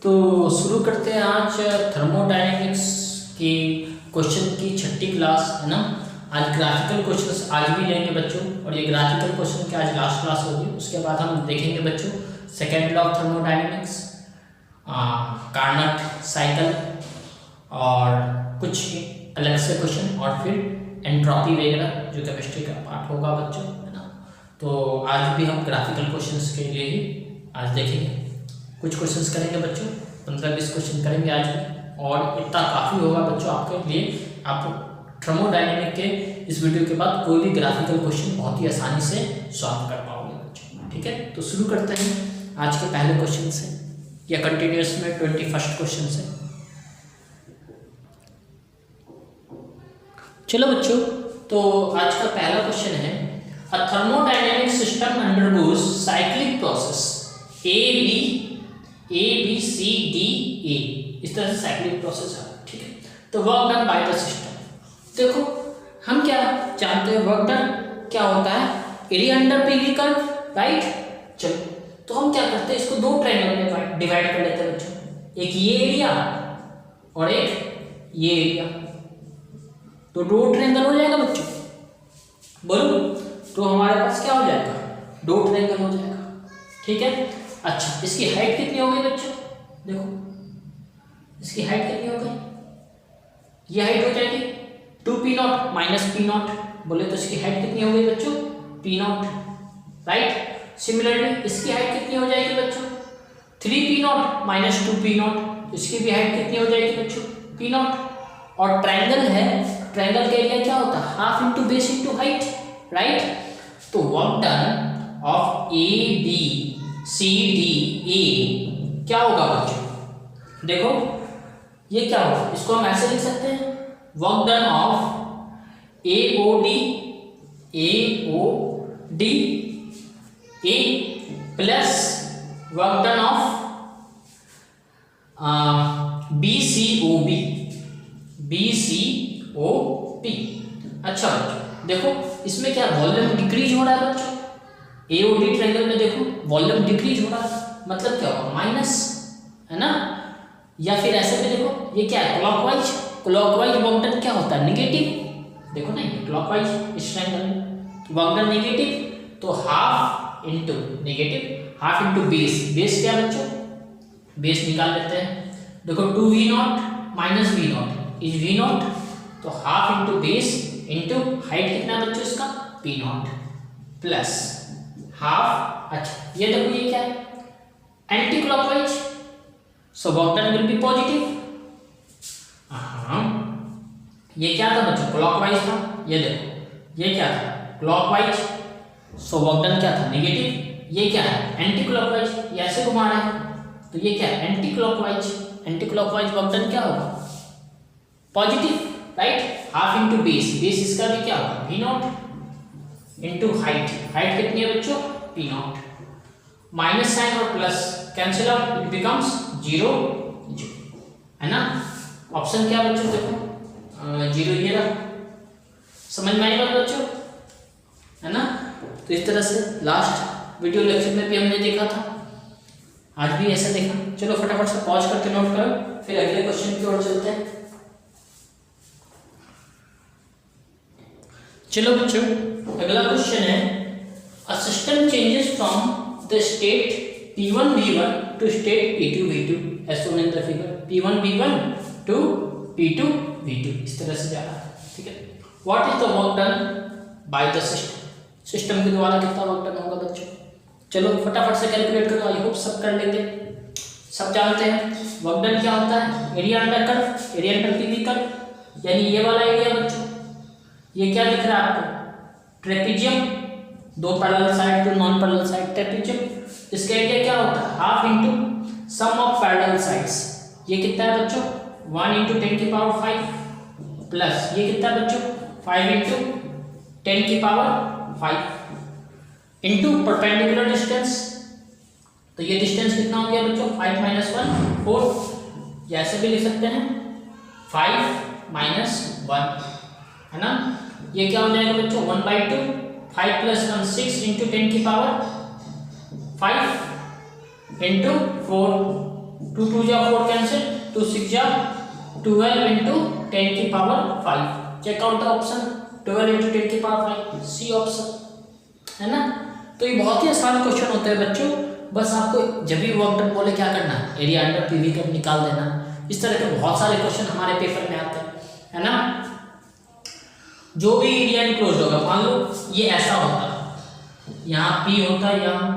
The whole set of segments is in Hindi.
तो शुरू करते हैं आज थर्मोडायनेमिक्स की क्वेश्चन की छठी क्लास, है ना। आज ग्राफिकल क्वेश्चंस आज भी लेंगे बच्चों, और ये ग्राफिकल क्वेश्चन की आज लास्ट क्लास होगी। उसके बाद हम देखेंगे बच्चों second law of thermodynamics, Carnot cycle और कुछ अलग से क्वेश्चन, और फिर एंट्रोपी वगैरह जो केमिस्ट्री का पार्ट होगा बच्चों, है ना। तो आज भी हम ग्राफिकल क्वेश्चंस के लिए ही आज देखेंगे। कुछ क्वेश्चंस करेंगे बच्चों, 15-20 क्वेश्चन करेंगे आज भी, और इतना काफ़ी होगा बच्चों आपके लिए। आप थर्मोडायनेमिक के इस वीडियो के बाद कोई भी ग्राफिकल क्वेश्चन बहुत ही आसानी से सॉल्व कर पाओगे बच्चों, ठीक है। तो शुरू करते हैं आज के पहले क्वेश्चन से, या कंटिन्यूस में 21st क्वेश्चन से। चलो बच्चों, तो आज का पहला क्वेश्चन है, a thermodynamic system undergoes cyclic process A B C D A, इस तरह से साइक्लिक प्रोसेस है, ठीक है। तो work done by the system. देखो हम क्या जानते हैं, वर्क डन क्या होता है, area under PV curve, right. चलो तो हम क्या करते हैं, इसको दो ट्रायंगल में डिवाइड कर लेते हैं बच्चों, एक ये एरिया और एक ये एरिया, तो दो ट्रायंगल हो जाएगा बच्चों, बोलो। तो हमारे पास क्या हो जाएगा, दो ट्रायंगल हो जाएगा, ठीक है। अच्छा, इसकी हाइट कितनी हो गई बच्चों, देखो इसकी हाइट कितनी हो गई, ये हाइट हो जाएगी 2p0 माइनस p0, बोले तो इसकी हाइट कितनी हो गई बच्चों, p0, राइट। सिमिलरली इसकी हाइट कितनी हो जाएगी बच्चों, 3p0 माइनस 2p0, इसकी भी हाइट कितनी हो जाएगी बच्चों, p0। और ट्रायंगल है, ट्रायंगल का एरिया क्या होता है, half into base into height, right. तो work done of A B C D A क्या होगा बच्चों, देखो ये क्या होगा, इसको हम ऐसे लिख सकते हैं, work done of A O D A plus work done of B C O P. अच्छा बच्चों देखो इसमें क्या वॉल्यूम डिक्रीज हो रहा है बच्चों, एओडी ट्रायंगल में देखो वॉल्यूम डिक्रीज हो रहा है, मतलब क्या होगा, माइनस, है ना। या फिर ऐसे भी देखो, ये क्या है, क्लॉकवाइज, क्लॉकवाइज वर्क डन क्या होता है, नेगेटिव, देखो ना ये क्लॉकवाइज इस ट्रायंगल में, तो वर्क डन नेगेटिव, तो half into negative, half into base, base क्या बच्चों, बेस निकाल लेते हैं, देखो 2v0 minus v0 is v0, तो half into base into height कितना बच्चों इसका, p0 प्लस हाफ। अच्छा ये देखो ये क्या है, anti clockwise, so work done will be positive. ये क्या था बच्चों, क्लॉकवाइज था, ये देखो ये क्या था, क्लॉकवाइज, सो वर्क डन क्या था, नेगेटिव। ये क्या है, एंटी क्लॉकवाइज, ये ऐसे घुमा रहा है, तो ये क्या है, anti clockwise, anti clockwise work done क्या होगा, positive, right. Half into base, base इसका भी क्या होगा, v0 इंटू हाइट, हाइट कितनी है बच्चों, p0, माइनस साइन और plus cancel out, it becomes 0, है ना। ऑप्शन क्या बच्चों, देखो 0 ये रहा, समझ में आई बात बच्चों, है ना। तो इस तरह से लास्ट वीडियो लेक्चर में भी हमने देखा था, आज भी ऐसा देखा। चलो फटाफट से पॉज करके नोट करो, फिर अगले क्वेश्चन की ओर चलते हैं। चलो बच्चों अगला क्वेश्चन है, a system changes from the state p1 v1 to state p2 v2 as shown in the figure, p1 v1 to p2 v2, इस तरह से जा रहा है, ठीक है। What is the work done by the system, system के द्वारा कितना वर्क डन होगा बच्चों, चलो फटाफट से कैलकुलेट करो, आई होप सब कर लेंगे। सब जानते हैं वर्क डन क्या होता है, area under curve, area under PV curve, यानी ये वाला एरिया बच्चों, ये क्या दिख रहा है आपको, ट्रेपेजियम, दो parallel side two non parallel side trapezium, इसका एरिया क्या होता है, half into sum of parallel sides, ये कितना है बच्चों, 1 इंटू 10 की पावर 5 प्लस ये कितना है बच्चों, 5 इंटू 10 की पावर 5 इंटू परपेंडिकुलर डिस्टेंस, तो ये डिस्टेंस कितना हो गया बच्चों, 5 माइनस 1 4, या ऐसे भी लिख सकते हैं 5 माइनस 1, है ना। ये क्या हो जाएगा बच्चों, 1/2, 5 प्लस 1 6 इंटू 10 की पावर 5 इंटू 4, 2 2 जा 4 कैंसिल, 2 6 जा 12 इंटू 10 की power 5। Check out the option, 12 into 10 की पावर 5, सी ऑप्शन है ना। तो ये बहुत ही आसान क्वेश्चन होते हैं बच्चों, बस आपको जब भी वर्क डन बोले क्या करना, एरिया अंडर पीवी कर्व निकाल देना। इस तरह के बहुत सारे क्वेश्चन हमारे पेपर में आते हैं, है ना। जो भी एरिया इनक्लोज होगा, मान लो ये ऐसा होता, यहाँ P होता, यहाँ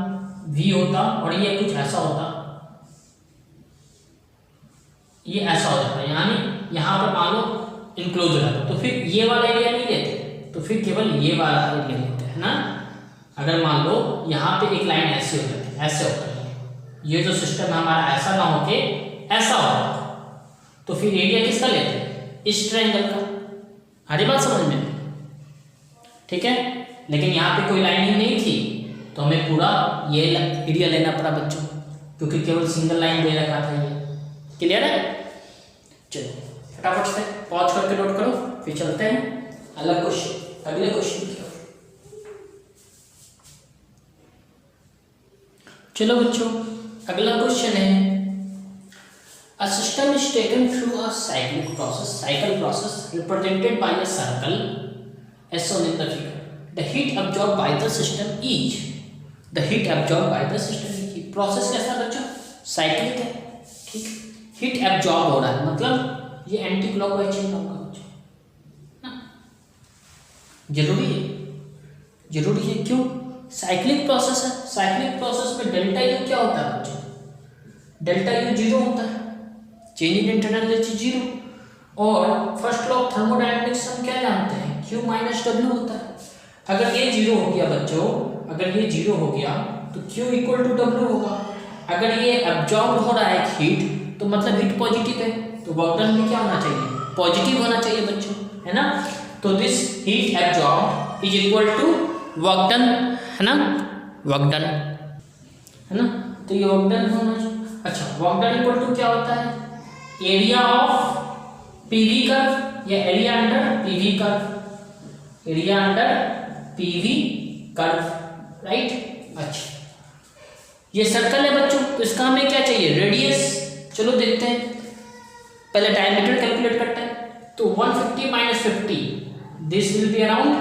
V होता और ये कुछ ऐसा होता, ये ऐसा हो जाता, यानी यहाँ पर मान लो इनक्लोज रहता, तो फिर ये वाला एरिया नहीं लेते, तो फिर केवल ये वाला एरिया लेते हैं ना। अगर मान लो यहाँ पे एक लाइन ऐसी हो जाती, ऐसे होता है, ये जो सिस्टम है हमारा ऐसा ना होके ऐसा होता, तो फिर एरिया किसका लेते हैं, इस ट्रायंगल का। हरी बात समझ में, ठीक है। लेकिन यहाँ पे कोई लाइन नहीं थी, तो हमें पूरा ये एरिया लेना पड़ा बच्चों, क्योंकि केवल सिंगल लाइन दे रखा था ये। क्लियर है। चलो फटाफट से पॉज करके नोट करो, फिर चलते हैं अगले क्वेश्चन की ओर। चलो बच्चों, अगला क्वेश्चन है, a system is taken through a cycle process represented by a circle as shown in the figure. The heat absorbed by the system is process कैसा बच्चों, साइक्लिक है, ठीक। हीट एब्जॉर्ब हो रहा है, मतलब ये एंटी क्लॉकवाइज चेंज होगा बच्चों ना। जरूरी है क्यों, साइक्लिक प्रोसेस है। साइक्लिक प्रोसेस में डेल्टा यू क्या होता है बच्चों, डेल्टा यू 0 होता है, चेंज इन इंटरनल एनर्जी 0। और फर्स्ट लॉ ऑफ थर्मोडायनेमिक्स हम क्या जानते हैं, Q माइनस W होता है। अगर ये 0 हो गया बच्चों, अगर ये 0 हो गया तो Q इक्वल टू W होगा। अगर ये एब्जॉर्ब हो रहा है हीट, तो मतलब हीट पॉजिटिव है, तो वर्क डन भी क्या होना चाहिए, पॉजिटिव होना चाहिए बच्चों, है ना। तो this heat absorb is equal to work done, है ना, वर्क डन, है ना। तो ये वर्क डन होना चाहिए। अच्छा, वर्क डन इक्वल टू क्या होता है, एरिया ऑफ पीवी कर्व या area under PV curve, area under PV curve, right. अच्छा, ये सर्कल है बच्चों, तो इसका हमें क्या चाहिए, रेडियस। चलो देखते हैं, पहले डायमीटर कैलकुलेट करते हैं। तो 150 minus 50, this will be around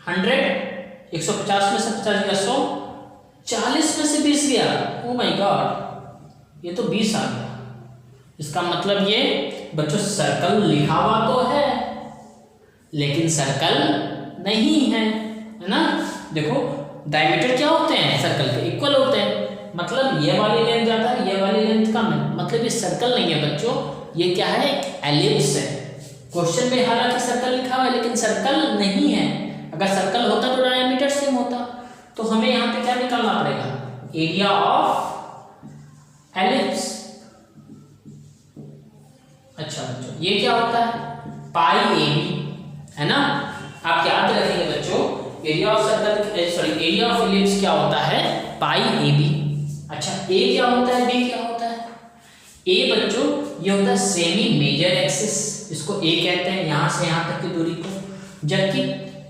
100, 150 में से 50 गया 100, 40 में से 20 गया, ओ माय गॉड, ये तो 20 आ गया। इसका मतलब ये बच्चों सर्कल लिखा हुआ तो है, लेकिन सर्कल नहीं है, है ना। देखो डायमीटर क्या होते हैं, सर्कल के इक्वल होते हैं, मतलब ये वाली लेंथ ज्यादा है, ये वाली लेंथ कम है, मतलब ये सर्कल नहीं है बच्चों, ये क्या है, एलिप्स है। क्वेश्चन में हालांकि सर्कल लिखा हुआ है, लेकिन सर्कल नहीं है। अगर सर्कल होता तो डायमीटर सेम होता। तो हमें यहाँ पे क्या निकालना पड़ेगा, एरिया ऑफ एलिप्स। अच्छा बच्चों, ये क्या होता है, पाई ए बी, है ना। आप याद रखेंगे बच्चों, area of circle, area of ellipse क्या होता है, पाई ए बी। अच्छा, ए क्या होता है, बी क्या होता है। ए बच्चों ये होता है सेमी मेजर एक्सिस, इसको ए कहते हैं, यहाँ से यहाँ तक की दूरी को। जबकि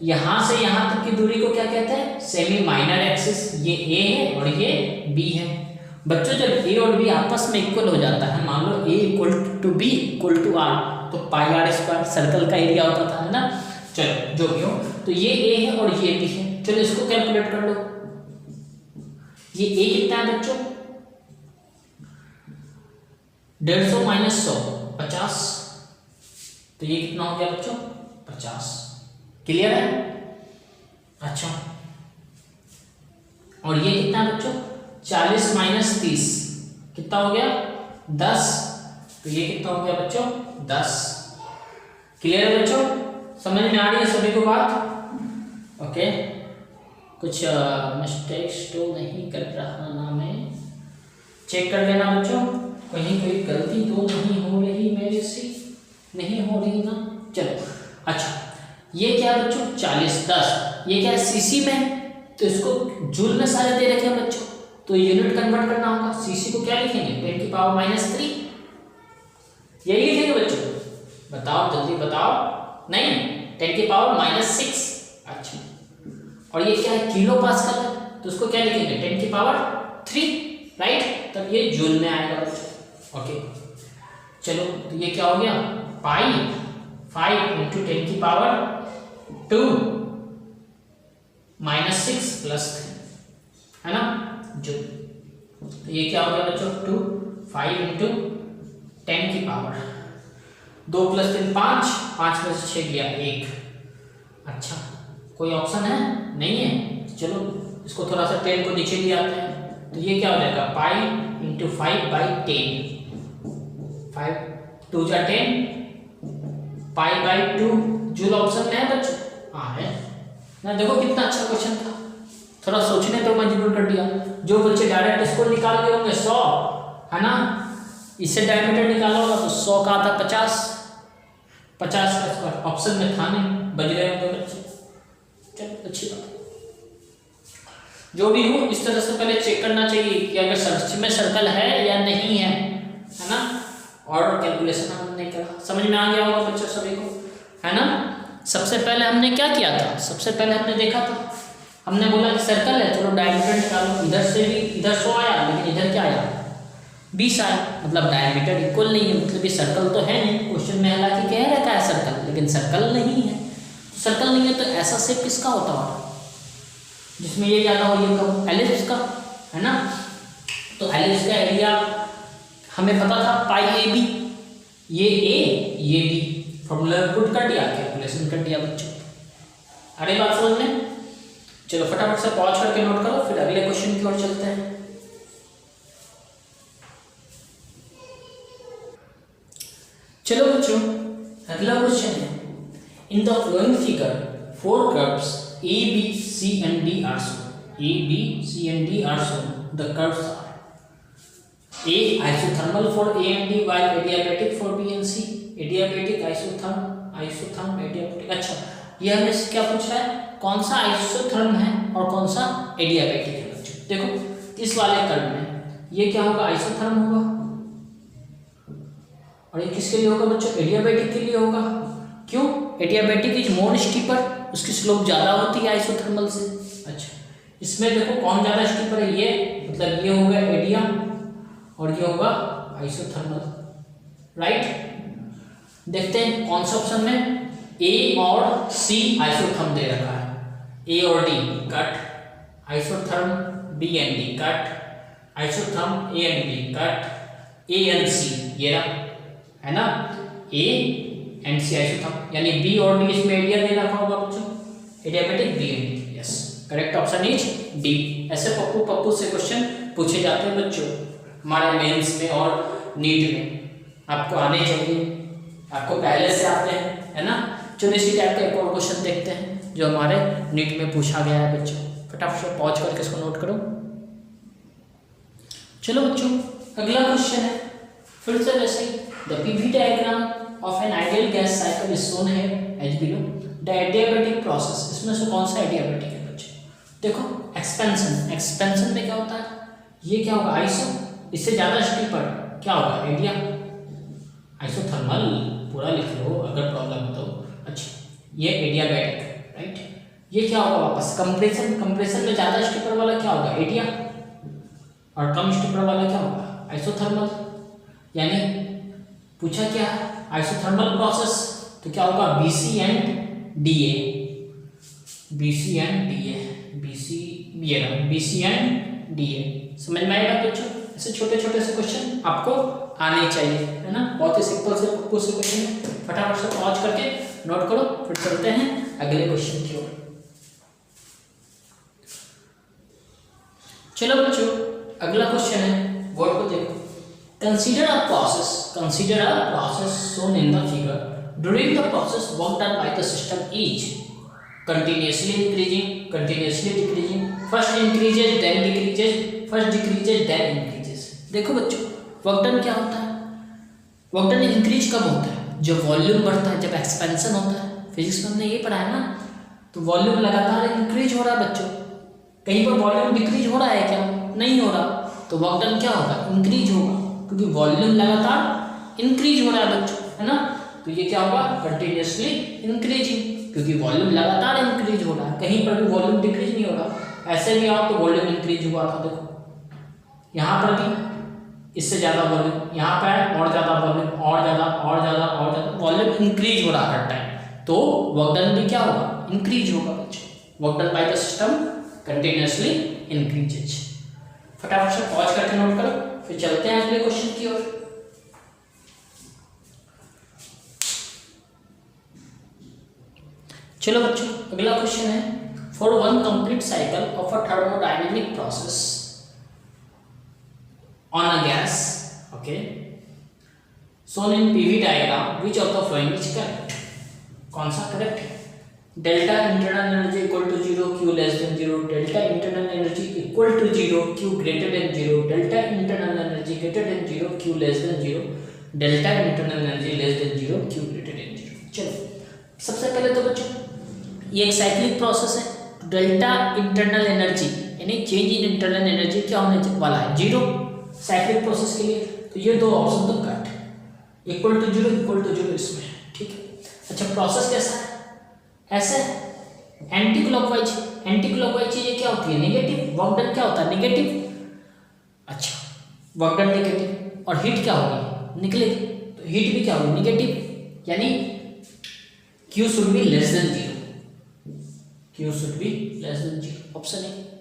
यहाँ से यहाँ तक की दूरी को क्या कहते हैं, सेमी माइनर एक्सिस। ये ए है और ये बी है। बच्चों जब ए और बी आपस में इक्वल हो जाता है, मान लो A equal to B equal to R, तो पाई आर स्क्वायर सर्कल का एरिया होता था, है ना। चलो जो भी हो, तो ये ए है और ये बी है। चलो इसको कैलकुलेट कर लो। ये ए कितना है बच्चों, 150 माइनस 100 50, तो ये कितना हो गया बच्चों, 50। क्लियर है। अच्छा, और ये कितना है बच्चों, 40 माइनस 30 कितना हो गया, 10, तो ये कितना हो गया बच्चों, 10। क्लियर है बच्चों, समझ में आ रही है सभी को बात। ओके, कुछ मिस्टेक्स तो नहीं कर रहा ना मैं, चेक कर लेना बच्चों, कहीं कोई गलती तो नहीं हो रही मेरे से, नहीं हो रही ना। चलो अच्छा, ये क्या है बच्चों, 40 10, ये क्या है सीसी में, तो इसको जूल में सारे दे रखे हैं बच्चों, तो यूनिट कन्वर्ट करना होगा। सीसी को क्या लिखेंगे, 10 की पावर -3, यही लिखेंगे बच्चों। बताओ जल्दी बताओ, नहीं 10 की पावर -6। अच्छा, और ये क्या है, किलो पास्कल है, तो उसको क्या लिखेंगे, 10 की पावर 3, राइट। तब ये जूल में आएगा बच्चों। ओके चलो, तो ये क्या हो गया, पाई 5 इंटू 10 की पावर 2 -6 + 3 है ना जूल। तो ये क्या हो गया बच्चों, 2 5 इंटू 10 की पावर 2 + 3 5, 5 में से 6 गया 1। अच्छा, कोई ऑप्शन है नहीं है, चलो इसको थोड़ा सा 10 को नीचे ले आते हैं। तो ये क्या हो जाएगा, पाई इंटू 5/10, 5 2 जा 10, पाई/2 जूल ऑप्शन में है बच्चों। हाँ है ना, देखो कितना अच्छा क्वेश्चन था, थोड़ा सोचने तो मजबूर कर दिया। जो बच्चे डायरेक्ट इसको निकाल लिए होंगे 100 है ना, इससे डायमीटर निकाला होगा तो 100 का आता 50 का ऑप्शन में था नहीं, बज रहे होंगे बच्चे। चलो अच्छी बात, जो भी हो इस तरह से पहले चेक करना चाहिए कि अगर सर्च में सर्कल है या नहीं है ना। और कैलकुलेशन हमने करा, समझ में आ गया होगा बच्चों सभी को, है ना। सबसे पहले हमने क्या किया था, सबसे पहले हमने देखा था, हमने बोला कि सर्कल है, चलो डायमीटर निकालो। इधर से भी इधर 100 आया, लेकिन इधर क्या आया 20 आया, मतलब डायमीटर इक्वल नहीं है, मतलब ये सर्कल तो है नहीं। क्वेश्चन में हालांकि कह रखा है सर्कल, लेकिन सर्कल नहीं है। सर्कल नहीं है तो ऐसा शेप किसका होता है जिसमें ये ज़्यादा हो, ये कम, एलिप्स का, है ना। तो एलिप्स का एरिया हमें पता था πAB, ये A ये B, फॉर्मूला पुट कर दिया, कैलकुलेशन कर दिया बच्चों। अरे बात समझ में, चलो फटाफट से पॉज करके नोट करो, फिर अगले क्वेश्चन की ओर चलते हैं। चलो बच्चों अगला क्वेश्चन है, in the flowing figure 4 curves A, B, C and D are shown. A, B, C and D are shown. The curves are A isothermal for A and D while adiabatic for B and C. Adiabatic, isotherm, adiabatic। अच्छा, ये हमें क्या पूछ रहा है, कौन सा आइसोथर्म है और कौन सा एडियाबेटिक है बच्चों। देखो इस वाले कर्व में ये क्या होगा, आइसोथर्म होगा, और ये किसके लिए होगा बच्चों, एडियाबेटिक के लिए होगा। क्यों, एडियाबेटिक इज मोर स्टीपर, उसकी स्लोप ज़्यादा होती है आइसोथर्मल से। अच्छा, इसमें देखो कौन ज़्यादा स्टीपर है, ये मतलब ये होगा एडिया और ये होगा आइसोथर्मल, राइट। देखते हैं कौन सा ऑप्शन में, ए और सी आइसोथर्म दे रखा है, ए और D cut, isotherm B and D cut, isotherm A and B cut, A and C ये रहा, है ना, ए एंड सी आइसोथर्म, यानी बी और डी इसमें एरिया दे रखा होगा बच्चों, adiabatic B and D. Yes, correct option is D. ऐसे पप्पू से क्वेश्चन पूछे जाते हैं बच्चों हमारे मेंस में और नीट में, आपको आने चाहिए, आपको पहले से आते हैं, है ना। चलो इसी टाइप का एक और क्वेश्चन देखते हैं जो हमारे नीट में पूछा गया है बच्चों, फटाफट से पॉज करके इसको नोट करो। चलो बच्चों अगला क्वेश्चन है, फिर से वैसे ही, the PV diagram of an ideal gas cycle is shown है as below. The adiabatic process, इसमें से कौन सा एडियाबेटिक है बच्चों। देखो एक्सपेंशन, एक्सपेंशन में क्या होता है, ये क्या होगा आइसो, इससे ज़्यादा स्टीपर क्या होगा एडिया, आइसोथर्मल पूरा लिख लो अगर प्रॉब्लम हो तो। अच्छा, ये एडियाबेटिक, राइट। ये क्या होगा वापस कंप्रेशन, कंप्रेशन में ज़्यादा स्टीपर वाला क्या होगा एडिया, और कम स्टीपर वाला क्या होगा आइसोथर्मल। यानी पूछा क्या आइसोथर्मल प्रोसेस, तो क्या होगा BC and DA, BC and DA, BC and DA। समझ में आएगा बच्चों, ऐसे छोटे छोटे से क्वेश्चन आपको आने चाहिए, है ना। बहुत ही सिंपल से पप्पू से क्वेश्चन, फटाफट से पॉज करके नोट करो, फिर चलते हैं अगले क्वेश्चन की ओर। चलो बच्चों अगला क्वेश्चन है, वर्ड को देखो, consider a process shown in the figure. During the process work done by the system is continuously increasing, continuously decreasing, first increases then decreases, first decreases then increases। देखो बच्चों वर्क डन क्या होता है, वर्क डन इंक्रीज कब होता है, जब वॉल्यूम बढ़ता है, जब एक्सपेंशन होता है। फिजिक्स में हमने ये पढ़ा है ना, तो वॉल्यूम लगातार इंक्रीज हो रहा है बच्चों, कहीं पर वॉल्यूम डिक्रीज हो रहा है क्या, नहीं हो रहा, तो वर्क डन क्या होगा इंक्रीज होगा, क्योंकि वॉल्यूम लगातार इंक्रीज हो रहा है बच्चों, है ना। तो ये क्या होगा कंटिन्यूसली इंक्रीजिंग, क्योंकि वॉल्यूम लगातार इंक्रीज हो रहा है, कहीं पर भी वॉल्यूम डिक्रीज नहीं हो रहा। ऐसे भी आप तो वॉल्यूम इंक्रीज हुआ था, देखो यहाँ पर भी इससे ज़्यादा वॉल्यूम, यहाँ पर और ज़्यादा वॉल्यूम, और ज़्यादा और ज़्यादा और ज़्यादा वॉल्यूम इंक्रीज हो रहा है हर टाइम, तो वर्क डन भी क्या होगा, इंक्रीज होगा बच्चों। Work done by the system continuously increases. फटाफट से पॉज करके नोट करो, फिर चलते हैं अगले क्वेश्चन की ओर। चलो बच्चों, अगला क्वेश्चन है, for one complete cycle of a thermodynamic process on a gas, okay, shown in PV diagram, which of the following is correct? कौन सा करेक्ट है? Delta internal energy equal to 0, Q less than 0, delta internal energy equal to 0, Q greater than 0, delta internal energy greater than 0, Q less than 0, delta internal energy less than 0, Q greater than 0। चलो सबसे पहले तो बच्चों ये एक साइक्लिक प्रोसेस है, डेल्टा इंटरनल एनर्जी यानी चेंज इन इंटरनल एनर्जी क्या होने वाला है, 0 साइक्लिक प्रोसेस के लिए, तो ये दो ऑप्शन तो कट है, इक्वल टू 0 इक्वल टू 0 इसमें, ठीक है। अच्छा प्रोसेस कैसा है, ऐसे एंटी क्लॉकवाइज, एंटी क्लॉकवाइज चीजें क्या होती है, नेगेटिव, वर्क डन क्या होता है, नेगेटिव। अच्छा वर्क डन नेगेटिव और हीट क्या होगी, निकलेगी, तो हीट भी क्या होगी, नेगेटिव, यानी Q should be less than 0, Q should be less than 0, option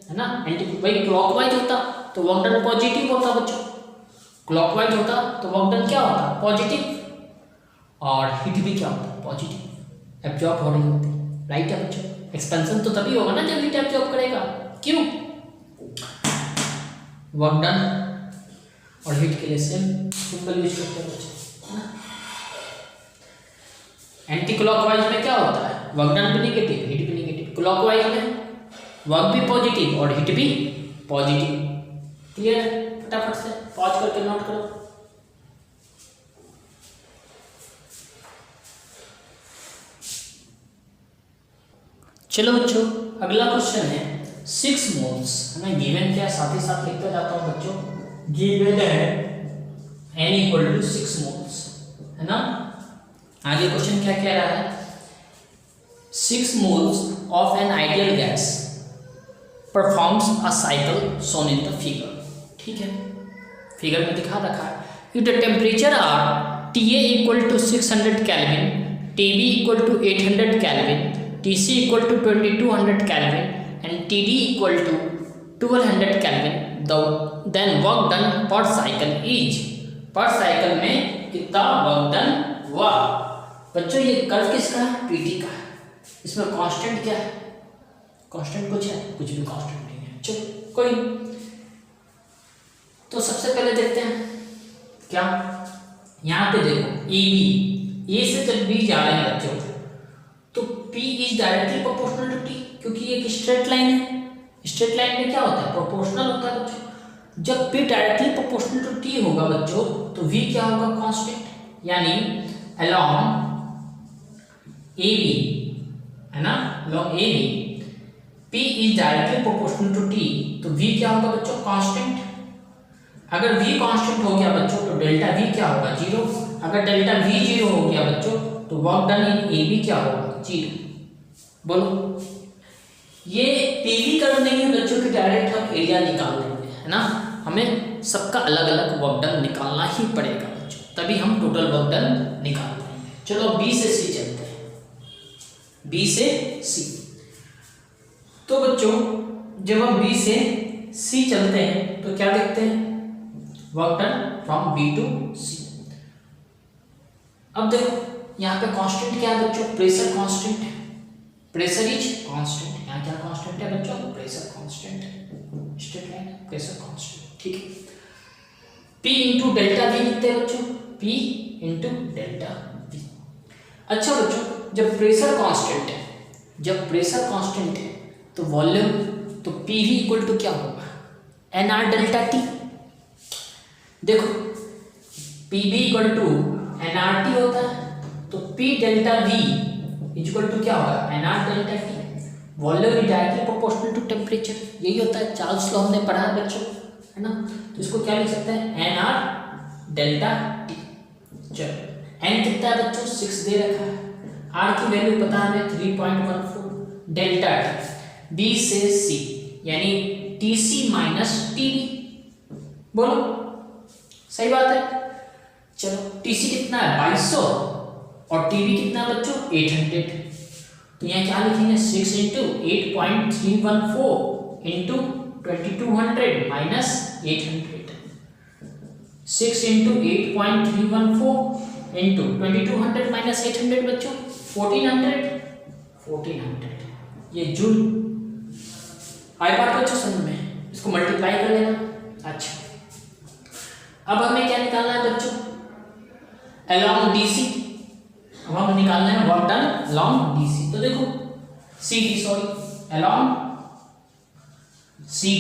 है ना। एंटी भाई क्लॉकवाइज होता तो वर्क डन पॉजिटिव होता बच्चों, क्लॉकवाइज होता तो वर्क डन क्या होता, पॉजिटिव, और हीट भी क्या होता, पॉजिटिव, एब्जॉर्ब हो रही होती, राइट है बच्चों। एक्सपेंशन तो तभी होगा ना जब हीट एब्जॉर्ब करेगा, क्यों, वर्क डन और हीट के लिए सेम सिंबल यूज करते हैं बच्चों, है ना। एंटी क्लॉकवाइज में क्या होता है, वर्क डन भी नेगेटिव, हीट भी नेगेटिव, क्लॉकवाइज में वर्क भी पॉजिटिव और हीट भी पॉजिटिव। क्लियर, फटाफट से पॉज करके नोट करो। चलो बच्चों अगला क्वेश्चन है 6 मोल्स, हमें गिवन क्या, साथ ही साथ लिखता जाता हूं बच्चों, गिवन है n इक्वल टू 6 मोल्स, है ना। आगे क्वेश्चन क्या कह रहा है, 6 moles of an ideal gas performs a cycle shown in the figure, ठीक है, फिगर में दिखा रखा है। If the temperature are TA equal to 600 kelvin, TB equal to 800 kelvin, TC equal to 2200 kelvin and TD equal to 1200 kelvin, then work done per cycle is, per cycle में कितना वर्क डन हुआ। बच्चों ये कर्व किसका है, PT का है, इसमें कांस्टेंट क्या है, कांस्टेंट कुछ है, कुछ भी कांस्टेंट नहीं है, चलो कोई। तो सबसे पहले देखते हैं क्या, यहाँ पे देखो AB, A से जब B जा रहे हैं बच्चों, तो P is directly proportional to T, क्योंकि ये एक स्ट्रेट लाइन है, स्ट्रेट लाइन में क्या होता है, प्रोपोर्शनल होता है बच्चों। जब P directly proportional to T होगा बच्चों, तो V क्या होगा, कांस्टेंट, यानी along AB, है ना, along AB P is directly proportional to T, तो V क्या होगा बच्चों, कांस्टेंट। अगर V कांस्टेंट हो गया बच्चों तो डेल्टा V क्या होगा, 0। अगर डेल्टा V 0 हो गया बच्चों तो वर्क डन इन AB क्या होगा, 0। बोलो, ये PV कर्व नहीं है बच्चों कि डायरेक्ट हम एरिया निकाल लेंगे, है ना, हमें सबका अलग अलग वर्क डन निकालना ही पड़ेगा बच्चों, तभी हम टोटल वर्क डन निकाल पाएंगे। चलो B से C चलते हैं, B से C। तो बच्चों जब हम B से C चलते हैं तो क्या देखते हैं, work done from B to C। अब देखो यहाँ पे कांस्टेंट क्या है बच्चों, प्रेशर कांस्टेंट है, प्रेशर इज कांस्टेंट, यहाँ क्या कांस्टेंट है बच्चों, प्रेशर कांस्टेंट है, स्ट्रेट लाइन है, प्रेशर कांस्टेंट, ठीक है। P इंटू डेल्टा V लिखते हैं बच्चों, P इंटू डेल्टा V। अच्छा बच्चों जब प्रेशर कांस्टेंट है, जब प्रेशर कांस्टेंट है तो वॉल्यूम, तो PV इक्वल टू क्या होगा, NR डेल्टा T। देखो PV इक्वल टू NRT होता है, तो P delta V equal to क्या होगा, NR delta T। Volume is directly proportional to temperature, यही होता है, चार्ल्स लॉ हमने पढ़ा है बच्चों, है ना। तो इसको क्या लिख सकते हैं, NR डेल्टा T। चलो N कितना है बच्चों, 6 दे रखा है, R की वैल्यू पता है हमें 3.14, डेल्टा T। B से C यानी TC माइनस TD, बोलो सही बात है। चलो टीसी कितना है 2200 और टीवी कितना है बच्चों 800। तो यहाँ क्या लिखेंगे 6 into 8.314 into 2200 minus 800। 6 into 8.314 into 2200 minus 800 बच्चों 1400। ये जूल आई बात बच्चों समझ में, इसको मल्टीप्लाई कर लेना। अच्छा अब हमें क्या निकालना है बच्चों along DC। अब हम निकालना है वर्क डन along DC। तो देखो CD सॉरी along CD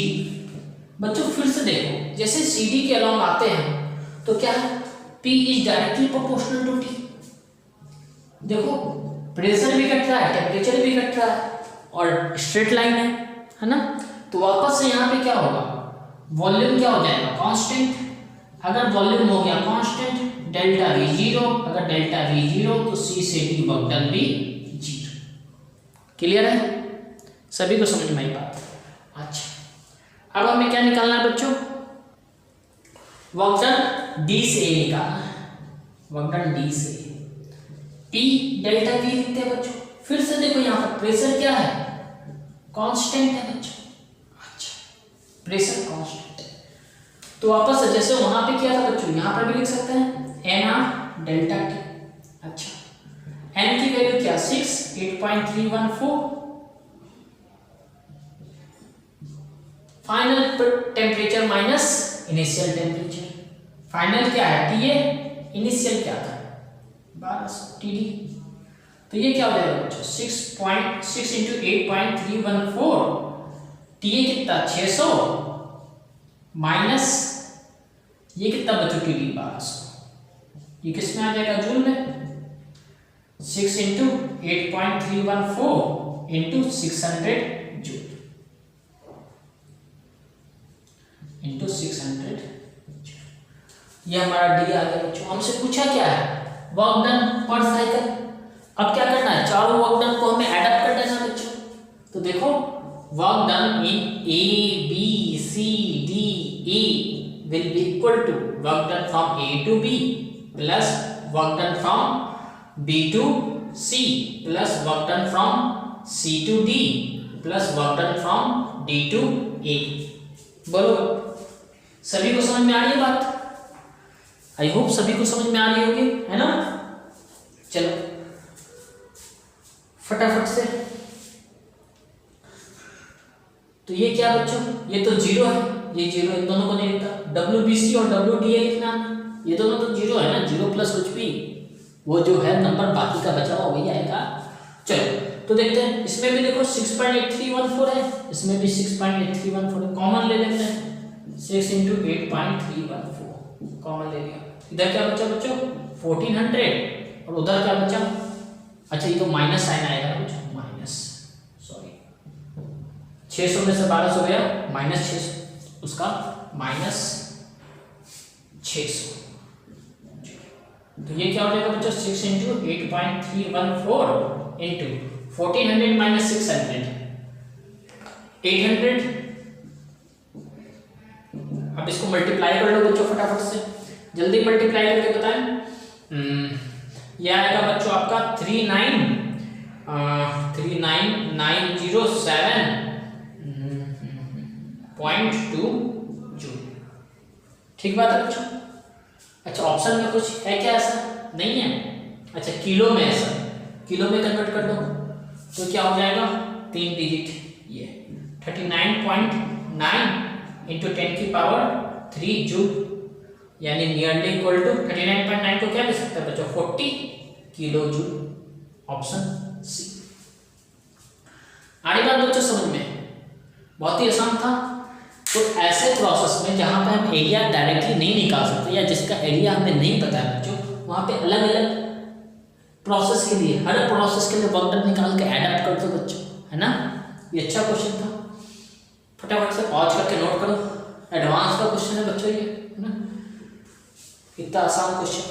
बच्चों फिर से देखो, जैसे CD के along आते हैं तो क्या है P is directly proportional to T। देखो प्रेशर भी घट रहा है, टेम्परेचर भी घट रहा है और स्ट्रेट लाइन है ना। तो वापस से यहाँ पे क्या होगा वॉल्यूम क्या हो जाएगा कांस्टेंट। अगर वॉल्यूम हो गया कांस्टेंट डेल्टा V 0, अगर डेल्टा V 0 तो C से D वर्क डन भी 0। क्लियर है सभी को समझ में आई बात। अच्छा अब हमें क्या निकालना है बच्चों वर्क डन D से A निकालना है। वर्क डन D से T डेल्टा V लिखते हैं बच्चों। फिर से देखो यहाँ पर प्रेशर क्या है कांस्टेंट है बच्चों। अच्छा प्रेशर कांस्टेंट है तो वापस से जैसे वहां पे किया था बच्चों यहाँ पर भी लिख सकते हैं NR डेल्टा T। अच्छा N की वैल्यू क्या 6 8.314 final temperature minus initial temperature. Final क्या है TA, इनिशियल क्या था 1200 TD। तो ये क्या हो जाएगा बच्चों 6 इंटू 8.314 TA कितना 600 माइनस ये कितना बच्चों TD 1200। ये किस में आ जाएगा जूल में 6 इंटू 8.314 इंटू 600 जूल इंटू 600। ये हमारा डी आ गया बच्चों। हमसे पूछा क्या है वर्क डन पर साइकिल। अब क्या करना है चारों वर्क डन को हमें एडअप कर देना बच्चों। तो देखो work done in A B C D E will be equal to work done from A to B plus work done from B to C plus work done from C to D plus work done from D to A। बोलो सभी को समझ में आ रही है बात। आई होप सभी को समझ में आ रही होगी है ना। चलो फटाफट से। तो ये क्या बच्चों ये तो जीरो है, ये जीरो इन दोनों को नहीं लिखता। WBC और WDA लिखना ये दोनों तो जीरो है ना, जीरो प्लस कुछ भी वो जो है नंबर बाकी का बचा हुआ वही आएगा। चलो तो देखते हैं इसमें भी देखो 6.8314 है, इसमें भी 6.8314 है। कॉमन ले लेते हैं 6 इंटू 8.314 कॉमन ले लिया। इधर क्या बचा बच्चों 1400 और उधर क्या बचा। अच्छा ये तो माइनस साइन आएगा बच्चों माइनस सॉरी 600 में से 1200 गया माइनस 600 उसका माइनस 600। तो ये क्या हो जाएगा बच्चों 6 इंटू 8.314 इंटू 1400 माइनस 600 800। अब इसको मल्टीप्लाई कर लो बच्चों फटाफट से, जल्दी मल्टीप्लाई करके बताएं। यह आएगा बच्चों आपका 39907.2 जूल। ठीक बात है बच्चों। अच्छा ऑप्शन में कुछ है क्या ऐसा नहीं है। अच्छा किलो में ऐसा किलो में कन्वर्ट कर दो तो क्या हो जाएगा 3 डिजिट ये 39.9 इंटू 10 की पावर 3 जूल यानी नियरली इक्वल टू 39.9 को क्या लिख सकते हैं बच्चों 40 किलो जूल। Option C. आगे बात बच्चों समझ में बहुत ही आसान था। तो ऐसे प्रोसेस में जहां पे हम एरिया डायरेक्टली नहीं निकाल सकते या जिसका एरिया हमें नहीं पता है बच्चों वहां पे अलग अलग प्रोसेस के लिए हर प्रोसेस के लिए वर्क डन निकाल के एडप्ट कर दो बच्चों है ना। ये अच्छा क्वेश्चन था, फटाफट से पॉज करके नोट करो। एडवांस का क्वेश्चन है बच्चों ये है ना, इतना आसान क्वेश्चन।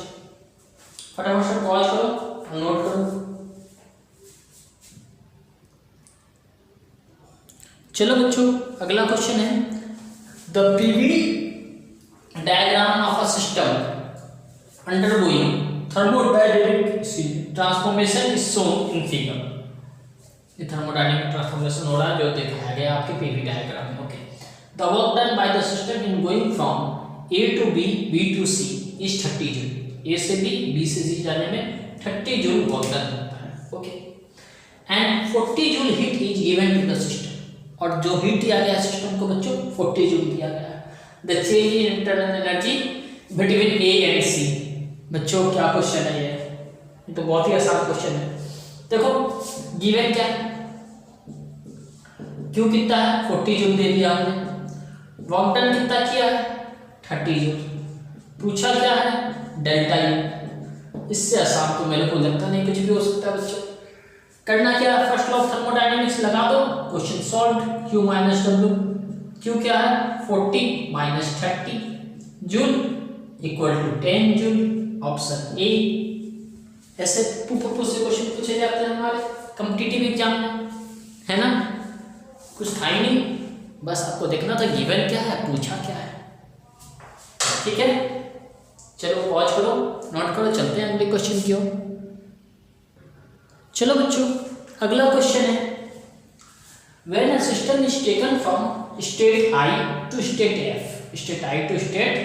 फटाफट से पॉज करो और नोट करो। चलो बच्चों अगला क्वेश्चन है the PV diagram of a system undergoing thermodynamic transformation is shown in figure. ये thermodynamic transformation हो रहा है जो दिखाया गया आपके पीवी डायग्राम में. Okay, the work done by the system in going from A to B, B to C is 30 joule. A से B, B से C जाने में 30 जूल वर्क डन होता है. Okay, and 40 joule heat is given to the system. और जो हीट दिया गया सिस्टम को बच्चों 40 जूल दिया गया है. The change in internal energy between A and C. बच्चों क्या क्वेश्चन है ये तो बहुत ही आसान क्वेश्चन है. देखो गिवन क्या है, क्यू कितना है 40 जूल दे दिया हमने, वर्क डन कितना किया है 30 जूल, पूछा क्या है डेल्टा यू. इससे आसान तो मेरे को लगता नहीं कुछ भी हो सकता है बच्चों. करना क्या है, फर्स्ट लॉ ऑफ थर्मोडायनेमिक्स लगा दो, question solve. Q minus W, Q क्या है 40 minus 30 joule equal to 10 joule. Option A. ऐसे पुपुर से क्वेश्चन पूछे जाते हैं हमारे कॉम्पिटिटिव एग्जाम में, है ना. कुछ था ही नहीं, बस आपको देखना था गिवन क्या है, पूछा क्या है. ठीक है, चलो पॉज करो, नोट करो, चलते हैं अगले क्वेश्चन की ओर. चलो बच्चों अगला क्वेश्चन है, when a system is taken from state I to state F, state I to state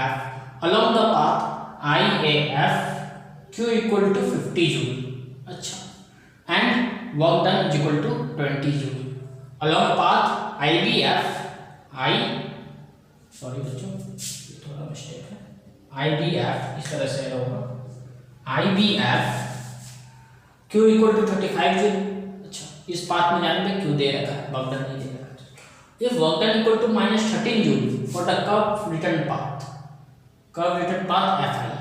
F along the path IAF, Q equal to 50 joule. अच्छा, and work done is equal to 20 joule. along path IBF, sorry बच्चों थोड़ा मिस्टेक है, IBF इस तरह से होगा, IBF Q equal to 35 joule. अच्छा, इस पाथ में जाने में Q दे रखा है, वर्क डन नहीं दे रखा है. if work done equal to minus 13 joule for the curve return path, curve return path FI.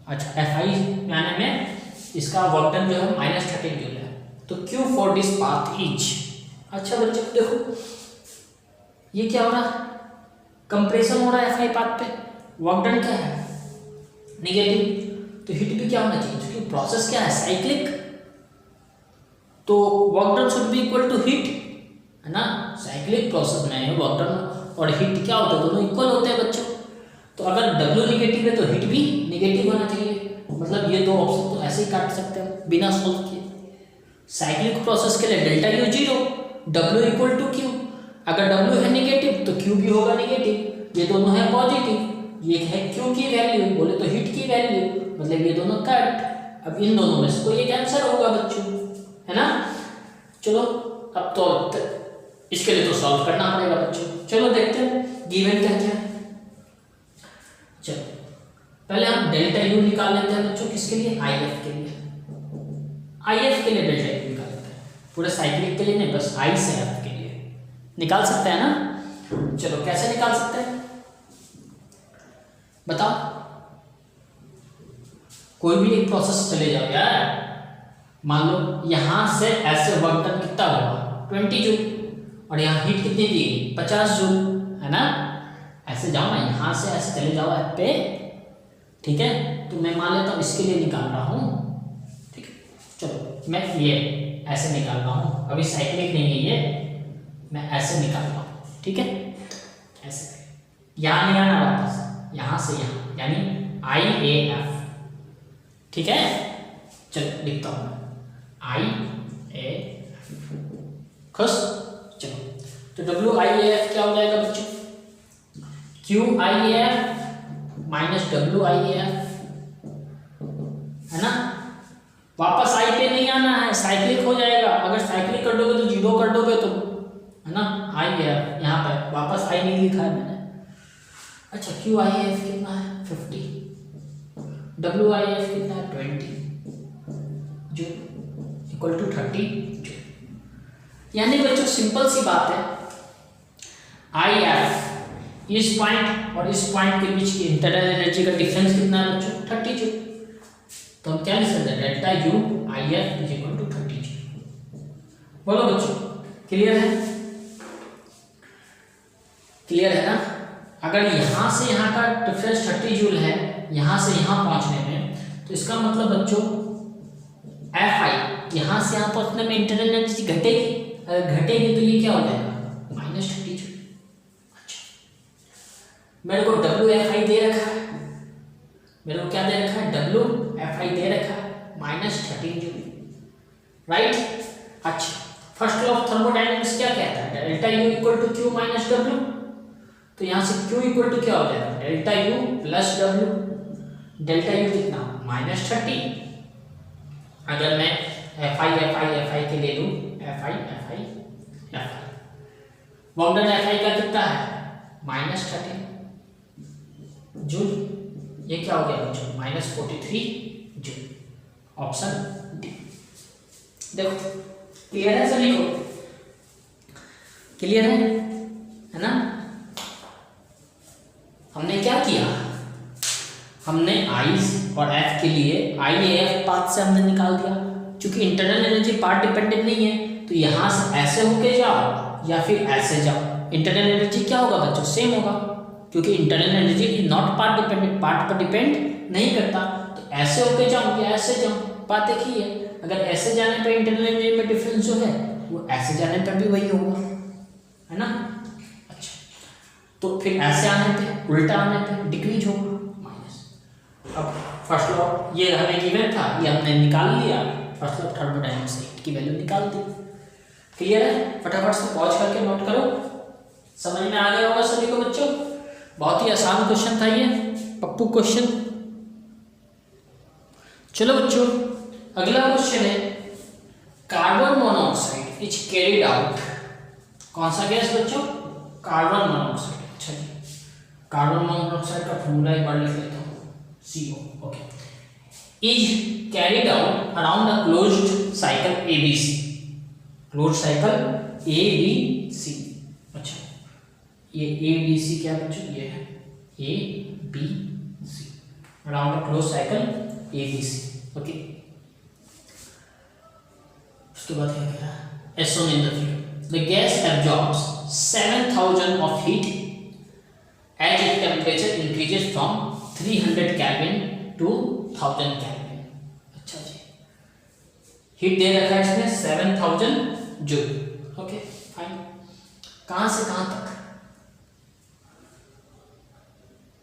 अच्छा, FI यानी में इसका वर्क डन जो है माइनस 13 जूल है, तो Q for this path is. अच्छा बच्चों देखो ये क्या हो रहा है, कंप्रेशन हो रहा है FI पाथ पे, वर्क डन क्या है नेगेटिव, तो हीट भी क्या होना चाहिए, क्योंकि प्रोसेस क्या है साइक्लिक, तो work done should be equal to heat, है ना. साइक्लिक प्रोसेस में वर्क डन और हीट क्या होता है, दोनों इक्वल होते हैं बच्चों. तो अगर W निगेटिव है तो हीट भी निगेटिव होना चाहिए. मतलब ये दो ऑप्शन तो ऐसे ही काट सकते हैं बिना सोल्व किए. साइक्लिक प्रोसेस के लिए delta U 0, W equal to Q. अगर W है निगेटिव तो Q भी होगा निगेटिव, ये दोनों है पॉजिटिव. ये है Q की वैल्यू, बोले तो हीट की वैल्यू, मतलब ये दोनों कट. अब इन दोनों में से कोई एक आंसर होगा बच्चों, है ना. चलो अब तो इसके लिए तो सॉल्व करना पड़ेगा बच्चों. चलो देखते हैं गिवन क्या क्या है. चलो पहले हम डेल्टा यू निकाल लेते हैं बच्चों, किसके लिए IF के लिए. IF के लिए डेल्टा यू निकाल लेते हैं, पूरे साइक्लिक के लिए नहीं, बस I से F के लिए निकाल सकते हैं ना. चलो कैसे निकाल सकते हैं बताओ. कोई भी एक प्रोसेस चले जाओ यार, मान लो यहां से ऐसे वर्क डन कितना होगा 20 जूल, और यहाँ हीट कितनी दी 50 जूल, है ना. ऐसे जाओ ना, यहाँ से ऐसे चले जाओ ऐप पे, ठीक है. तो मैं मान लेता हूँ इसके लिए निकाल रहा हूँ, ठीक है. चलो मैं ये ऐसे निकाल रहा हूँ, अभी साइक्लिक नहीं है ये, मैं ऐसे निकाल रहा हूँ, ठीक है. ऐसे यहाँ नहीं आना वापस, यहाँ से यहाँ, यानी IAF, ठीक है. चलो लिखता हूँ IAF, खुश. चलो तो WIAF क्या हो जाएगा बच्चों, QIAF माइनस WIAF, है ना. वापस I पे नहीं आना है, साइक्लिक हो जाएगा. अगर साइक्लिक कर दोगे तो 0 कर दोगे तो, है ना. IAF यहाँ पे वापस I नहीं लिखा है मैंने. अच्छा QIAF कितना है 50, WIAF कितना है 20 जो इक्वल टू 30. यानी बच्चों सिंपल सी बात है, IF इस पॉइंट और इस पॉइंट के बीच की इंटरनल एनर्जी का डिफरेंस कितना है बच्चों 30 जूल. तो हम क्या लिख सकते हैं, delta U IF is equal to 30 joule. बोलो बच्चों क्लियर है, क्लियर है ना. अगर यहाँ से यहाँ का डिफरेंस 30 जूल है, यहाँ से यहाँ पहुँचने में, तो इसका मतलब बच्चों FI यहाँ से यहाँ पहुँचने में इंटरनल एनर्जी घटेगी. अगर घटेगी तो ये क्या हो जाएगा -30 जूल. अच्छा मेरे को WFI दे रखा है, मेरे को क्या दे रखा है, WFI दे रखा है -13 जूल, राइट। अच्छा, फर्स्ट लॉ ऑफ थर्मोडायनेमिक्स क्या कहता है, delta U equal to Q minus W। तो यहाँ से Q इक्वल टू क्या हो जाएगा, delta U plus W। Delta U कितना, -13। अगर मैं FI के ले लूँ, FI वॉक डन FI का कितना है, -13 जूल। ये क्या हो गया बच्चों, -43 जूल। Option D. देखो क्लियर है सभी को, क्लियर है ना। हमने क्या किया, हमने आईज और एफ के लिए IAF पाथ से हमने निकाल दिया। क्योंकि इंटरनल एनर्जी पार्ट डिपेंडेंट नहीं है, तो यहाँ से ऐसे होके जाओ या फिर ऐसे जाओ, इंटरनल एनर्जी क्या होगा बच्चों, सेम होगा। क्योंकि internal energy is not part dependent, part पर डिपेंड नहीं करता। तो ऐसे होके जाऊँ या ऐसे जाऊँ, बात एक ही है। अगर ऐसे जाने पर इंटरनल एनर्जी में डिफरेंस जो है वो ऐसे जाने पर भी वही होगा, है ना। अच्छा, तो फिर ऐसे आने पे, उल्टा आने पे डिक्रीज होगा, माइनस। अब फर्स्ट लॉ ये हमें गिवन था, ये हमने निकाल लिया, फर्स्ट लॉ ऑफ थर्मोडायनेमिक्स की वैल्यू निकाल दी। क्लियर है, फटाफट से पॉज करके नोट करो, समझ में आ गया होगा सभी को बच्चों। बहुत ही आसान क्वेश्चन था ये, पप्पू क्वेश्चन। चलो बच्चों, अगला क्वेश्चन है, carbon monoxide is carried out. कौन सा गैस बच्चों, कार्बन मोनोऑक्साइड। अच्छा जी, कार्बन मोनोऑक्साइड का फॉर्मूला एक बार लिख लेता हूँ, CO। Okay, is carried out around a closed cycle ABC। Closed cycle ABC। अच्छा, ये ABC क्या बच्चों, ये है ABC, around a closed cycle ABC। Okay, उसके बाद क्या कह रहा है, as shown in the figure, the gas absorbs 7000 of heat as its temperature increases from 300 Kelvin to 1000 Kelvin। अच्छा जी, हीट दे रखा है इसमें 7000 जूल। ओके फाइन, कहां से कहां तक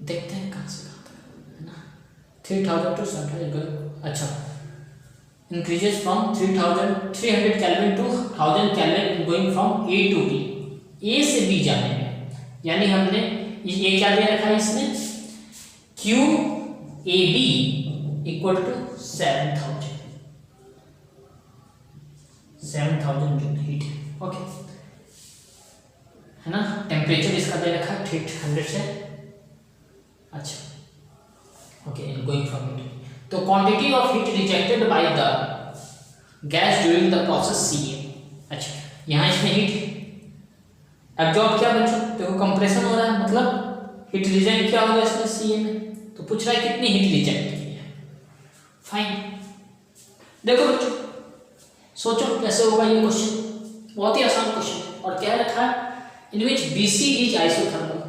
देखते हैं, कहां से कहां तक, है ना। 3000 to 7000। अच्छा, increases from 300 Kelvin to 1000 Kelvin going from A to B, A से B जाने में। यानी हमने ये क्या दे रखा है इसमें, QAB equal to 7000 joule heat. Okay, है ना। टेम्परेचर इसका दे रखा है 300 से। अच्छा, okay, in going from it. तो quantity of heat rejected by the gas during the process CA। अच्छा, यहाँ इसमें हीट एब्जॉर्ब क्या बच्चों, देखो कंप्रेशन हो रहा है, मतलब हीट रिजेक्ट क्या होगा इसमें CA में। तो पूछ रहा है कितनी हीट रिजेक्ट की है। फाइन, देखो बच्चों सोचो कैसे होगा ये क्वेश्चन, बहुत ही आसान क्वेश्चन है। और क्या रखा है, इन विच BC इज आइसोथर्मल।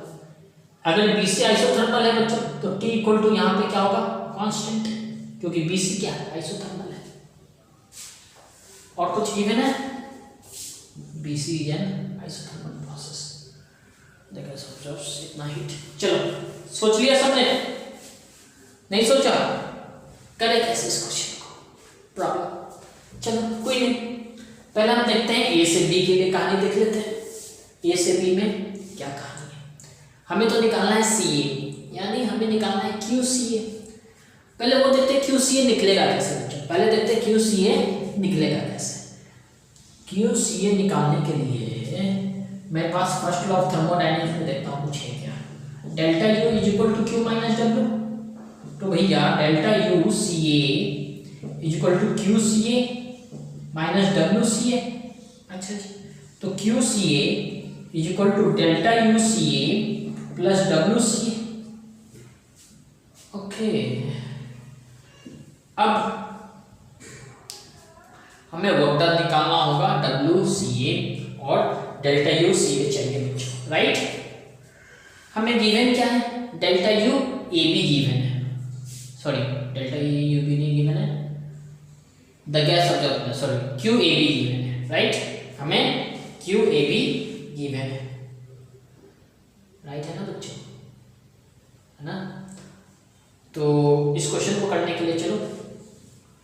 अगर BC आइसोथर्मल है बच्चों, तो T इक्वल टू यहाँ पे क्या होगा, कांस्टेंट, क्योंकि BC क्या है, आइसोथर्मल है। और कुछ गिवन है, BC is an isothermal process, देखो ऑब्जर्व्स इतना हीट। चलो सोच लिया सबने, नहीं सोचा, करें कैसे इस क्वेश्चन को, प्रॉब्लम। चलो कोई नहीं, पहले हम देखते हैं A से B के लिए कहानी देख लेते हैं। A से B में क्या कहानी है, हमें तो निकालना है CA, यानी हमें निकालना है QCA। पहले वो देखते हैं QCA निकलेगा कैसे बच्चों, पहले देखते हैं QCA निकलेगा कैसे। QCA निकालने के लिए मेरे पास फर्स्ट लॉ ऑफ थर्मोडायनेमिक्स में देखता हूँ कुछ है क्या, delta U is equal to Q minus W। तो भैया delta UCA is equal to QCA minus WCA। अच्छा जी, तो QCA is equal to delta UCA plus WCA। Okay, अब हमें वर्क डन निकालना होगा, WCA और डेल्टा UCA चाहिए बच्चों, राइट। हमें गिवन क्या है, डेल्टा UAB गिवन है, सॉरी डेल्टा UAB नहीं गिवन है, the gas absorb, sorry QAB given है, राइट। हमें QAB गिवन है, राइट है ना बच्चों।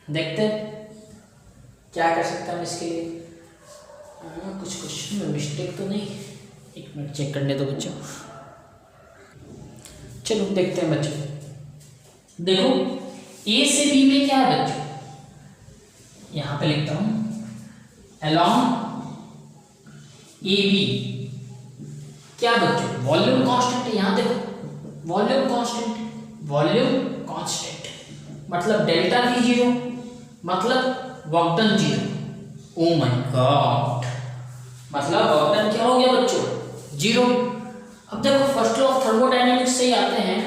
देखते हैं क्या कर सकते हैं हम इसके लिए। कुछ क्वेश्चन में मिस्टेक तो नहीं, एक मिनट चेक करने दो बच्चों। चलो देखते हैं बच्चों। देखो ए से बी में क्या है बच्चों, यहां पे लिखता हूं अलोंग ए बी क्या बच्चों, वॉल्यूम कांस्टेंट है। यहां देखो वॉल्यूम कांस्टेंट मतलब डेल्टा भी जीरो, मतलब work done zero. Oh my God, मतलब वर्क डन क्या हो गया बच्चों, जीरो। अब देखो फर्स्ट लॉ ऑफ थर्मोडायनेमिक्स से ही आते हैं,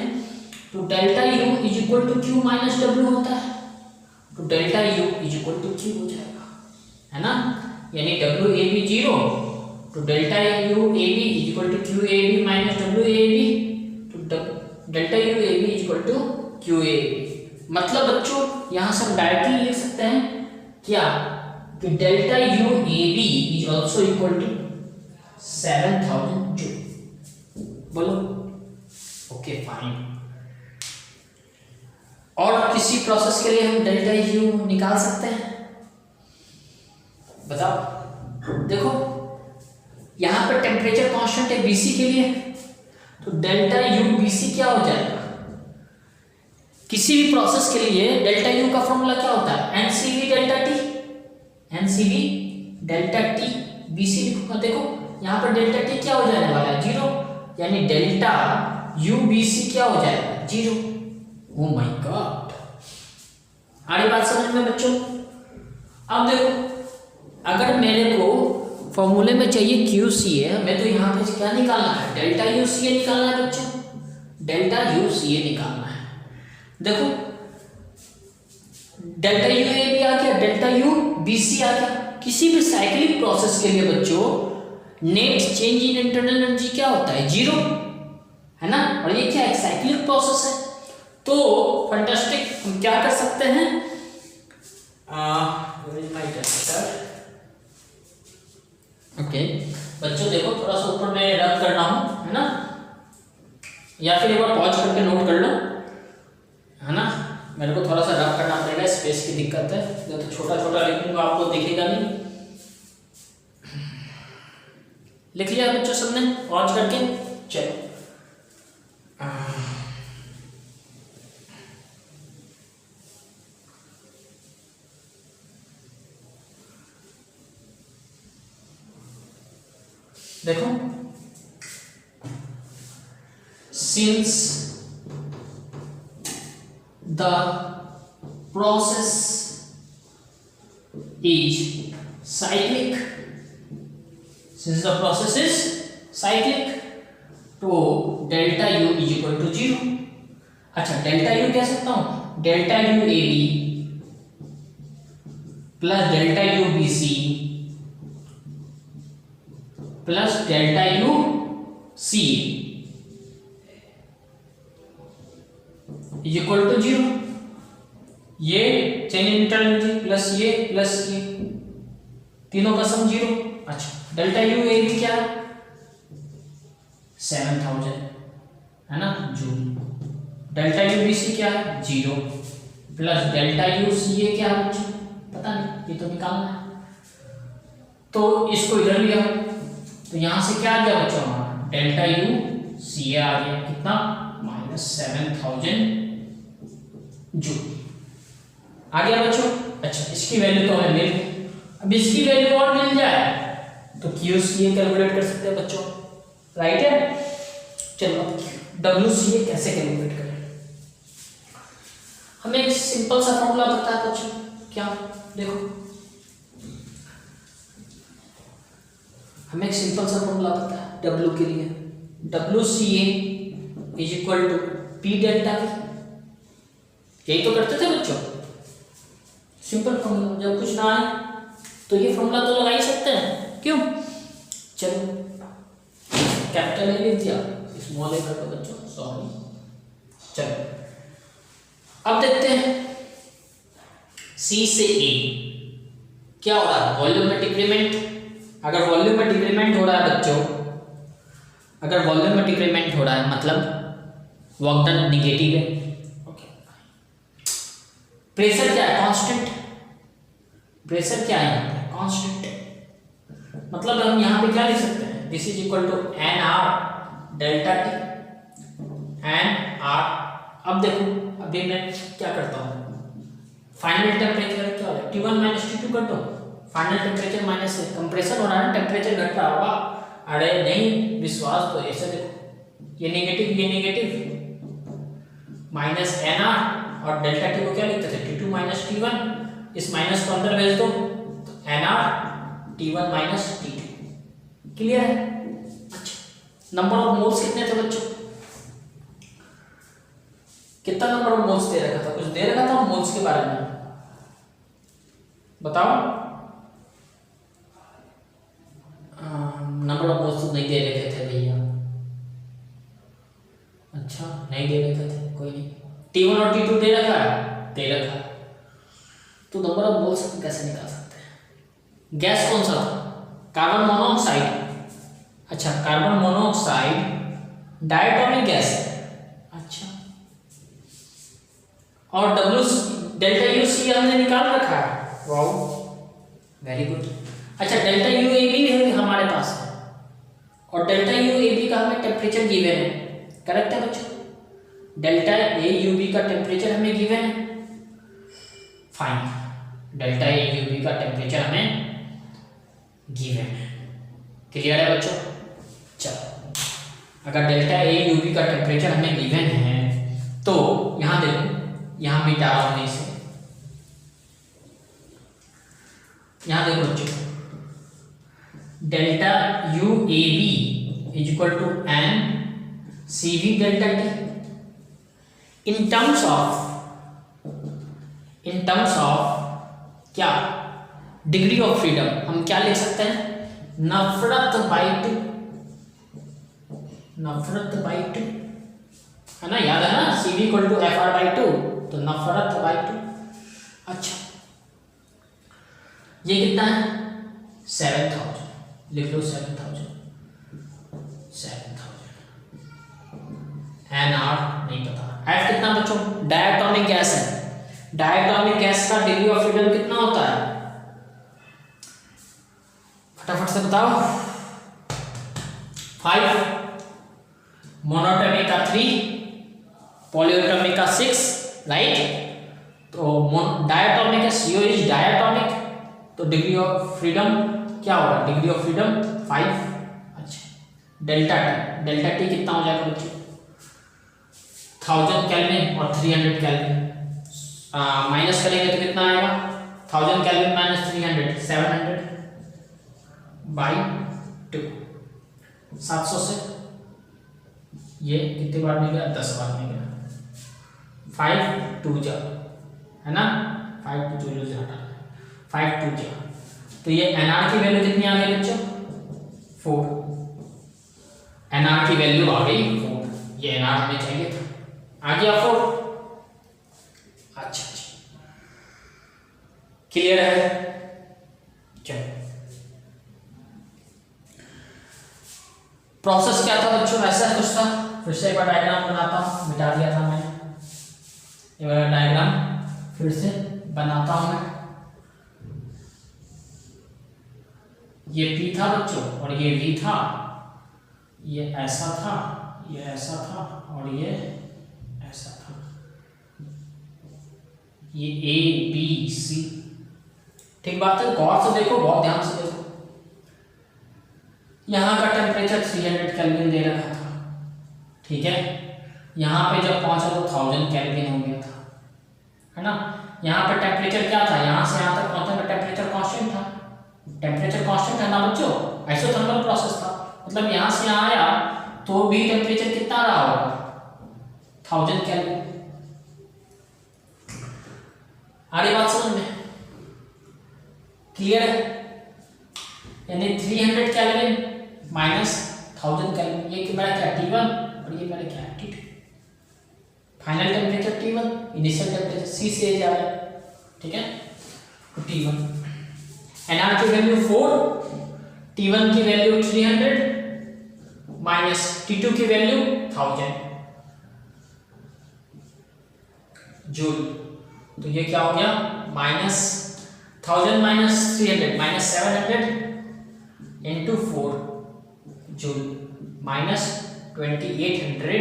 तो delta U is equal to Q minus W होता है, तो delta U is equal to Q हो जाएगा, है ना। यानी डब्ल्यू ए बी जीरो, तो delta U A B is equal to Q A B minus W A B, तो delta U A B is equal to Q A B. मतलब बच्चों यहां से हम डायरेक्टली लिख सकते हैं क्या, कि delta U A B is also equal to 7000 joule. बोलो ओके फाइन। और किसी प्रोसेस के लिए हम डेल्टा यू निकाल सकते हैं, बताओ। देखो यहां पर टेम्परेचर कांस्टेंट है बीसी के लिए, तो डेल्टा यू बीसी क्या हो जाएगा, किसी भी प्रोसेस के लिए डेल्टा यू का फॉर्मूला क्या होता है, NCV delta T, NCV delta T. BC लिखूंगा, देखो यहां पर डेल्टा टी क्या हो जाने वाला है, जीरो, यानी डेल्टा यू बीसी क्या हो जाएगा, जीरो। ओ माय गॉड, आगे बात समझ में बच्चों। अब देखो अगर मेरे को फॉर्मूले में चाहिए क्यू सी ए, हमें तो यहाँ पे क्या निकालना है, डेल्टा यू सी ए निकालना है बच्चों, डेल्टा यू सी ए निकालना है। देखो डेल्टा यू ए बी आ गया, डेल्टा यू बी सी आ गया। किसी भी साइक्लिक प्रोसेस के लिए बच्चों net change in internal energy क्या होता है, जीरो, है ना। और ये क्या है, साइक्लिक प्रोसेस है, तो फैंटास्टिक। हम क्या कर सकते हैं, ओके बच्चों देखो थोड़ा सा ऊपर में रब करना हूं, है ना, या फिर एक बार पॉज करके नोट कर लो, है ना। मेरे को थोड़ा सा रब करना पड़ेगा, स्पेस की दिक्कत है, तो छोटा छोटा लिखूंगा आपको दिखेगा नहीं। लिख लिया बच्चों सबने पॉज करके, चलो देखो, since the process is cyclic, तो delta U is equal to zero. अच्छा डेल्टा यू कह सकता हूं, delta U A B plus delta U B C plus delta U C is equal to zero. ये change in internal energy plus ये तीनों का सम जीरो। अच्छा डेल्टा यू ए बी क्या है, 7000, है ना, joule. Delta U B C क्या है, zero, plus delta U C A क्या है बच्चों, पता नहीं, ये तो निकालना है। तो इसको इधर लिया, तो यहां से क्या आ गया बच्चों हमारा, डेल्टा यू सी ए आ गया कितना, -7000 जूल आ गया बच्चों। अच्छा इसकी वैल्यू तो हमें मिल गई, अब इसकी वैल्यू और मिल जाए तो क्यू सी ए कैलकुलेट कर सकते हैं बच्चों, राइट है। चलो डब्ल्यू सी ए कैसे कैलकुलेट करें, हमें एक सिंपल सा फॉर्मूला पता है बच्चों, क्या, देखो हमें एक सिंपल सा फॉर्मूला पता है डब्ल्यू के लिए, W C A is equal to P delta V. यही तो करते थे बच्चों, सिंपल फॉर्मूला। जब कुछ ना आए तो ये फॉर्मूला तो लगा ही सकते हैं, क्यों। चलो कैपिटल ए लिख दिया, स्मॉल ए कर दो बच्चों, सॉरी। चलो अब देखते हैं सी से ए क्या हो रहा है, वॉल्यूम में डिक्रीमेंट। अगर वॉल्यूम में डिक्रीमेंट हो रहा है बच्चों, अगर वॉल्यूम में डिक्रीमेंट हो रहा है मतलब वर्क डन निगेटिव है, ओके। प्रेशर क्या है? कांस्टेंट। प्रेशर क्या है? कांस्टेंट। मतलब हम यहाँ पे क्या लिख सकते हैं? This is equal to N R delta T, N R. अब देखो, अभी मैं क्या करता हूँ, फाइनल टेम्परेचर क्या है? T1 माइनस T2 कर दो। फाइनल टेम्परेचर माइनस से कंप्रेशन हो रहा है ना, टेम्परेचर घट रहा होगा। अरे नहीं विश्वास तो ऐसे देखो, ये नेगेटिव माइनस एन आर और डेल्टा टी को क्या लिखते थे? T2 minus T1। इस माइनस को अंदर भेज दो तो N R T1 minus T2। Clear है? अच्छा, नंबर ऑफ मोल्स कितने थे बच्चों? कितना नंबर ऑफ मोल्स दे रखा था? कुछ दे रखा था मोल्स के बारे में बताओ। नंबर ऑफ मोल्स तो नहीं दे रखे थे भैया। अच्छा, नहीं दे रखे थे, कोई नहीं। T1 और T2 दे रखा है? दे रखा है। तो नंबर ऑफ मोल्स हम कैसे निकाल सकते हैं? गैस कौन सा था? Carbon monoxide. अच्छा, कार्बन मोनोऑक्साइड डायटोमिक गैस है। अच्छा, और डेल्टा यू सी हमने निकाल रखा है। Wow, very good. अच्छा, डेल्टा यू ए बी भी हमारे पास है और डेल्टा यू ए बी का हमें टेम्परेचर गिवन है। करेक्ट है बच्चों? डेल्टा ए यू बी का टेम्परेचर हमें गिवन है। Fine, delta A U B का टेम्परेचर हमें गिवन है। क्लियर है बच्चों? चलो, अगर डेल्टा ए यू बी का टेम्परेचर हमें गिवन है तो यहाँ देखो, यहाँ मिटा रहा हूं इसे। यहाँ देखो बच्चों, delta U A B is equal to N C V delta T. In terms of क्या? डिग्री ऑफ फ्रीडम हम क्या लिख सकते हैं? नफरत बाई टू है ना, याद है ना? C V equal to F R by two, तो नफरत बाई टू। अच्छा, ये कितना है? 7000 लिख लो, 7000 एन आर नहीं पता। एफ कितना बच्चों? डायटोमिक गैस है। डायटोमिक गैस का डिग्री ऑफ फ्रीडम कितना होता है? फटाफट से बताओ। 5, मोनोटोमिक का 3, पॉलीएटोमिक का 6, राइट। तो डायटोमिक है, CO इज डायटोमिक, तो डिग्री ऑफ फ्रीडम क्या होगा? Degree of freedom 5। अच्छा, डेल्टा टी कितना हो जाएगा बच्चों? 1000 केल्विन और 300 केल्विन। माइनस करेंगे तो कितना आएगा? 1000 केल्विन माइनस 300, 700 बाई 2। 700 से ये कितने बार मिल गया? 10 बार मिल गया। 5 2 जा है ना, 5 2 0 से हटा 5 2 जा, तो ये एनआर की वैल्यू कितनी आ गई बच्चों? 4। एनआर की वैल्यू आ गई 4। ये एनआर हमें चाहिए था, आ गया 4। अच्छा, क्लियर है? चलो, प्रोसेस क्या था बच्चों? ऐसा कुछ था। फिर से एक बार डायग्राम बनाता हूं, मिटा दिया था मैंने। एक बार डायग्राम फिर से बनाता हूं मैं। ये P था बच्चों और ये V था, ये ऐसा था, ये ऐसा था और ये ऐसा था। ये A B C, ठीक बात है? गौर से देखो, बहुत ध्यान से देखो। यहाँ का टेम्परेचर 300 केल्विन दे रखा था, ठीक है। यहाँ पे जब पहुंचा तो 1000 केल्विन हो गया था, है ना। यहाँ पे टेम्परेचर क्या था? यहाँ से यहाँ तक पहुंचने का टेम्परेचर कांस्टेंट था। टेम्परेचर कांस्टेंट है ना बच्चों, आइसोथर्मल प्रोसेस था। मतलब यहाँ से यहाँ आया तो भी टेम्परेचर कितना रहा होगा? 1000 केल्विन। आ रही बात समझ में? क्लियर है? यानी 300 केल्विन माइनस 1000 केल्विन, ये मेरा क्या T1 और ये मेरा क्या T2। Final temperature T1, initial temperature C से जा रहा है, ठीक है। तो T1, एनआर की वैल्यू 4, T1 की वैल्यू 300 माइनस T2 की वैल्यू 1000 जूल। तो ये क्या हो गया minus 1000 minus 300 minus 700 into 4 joule minus 2800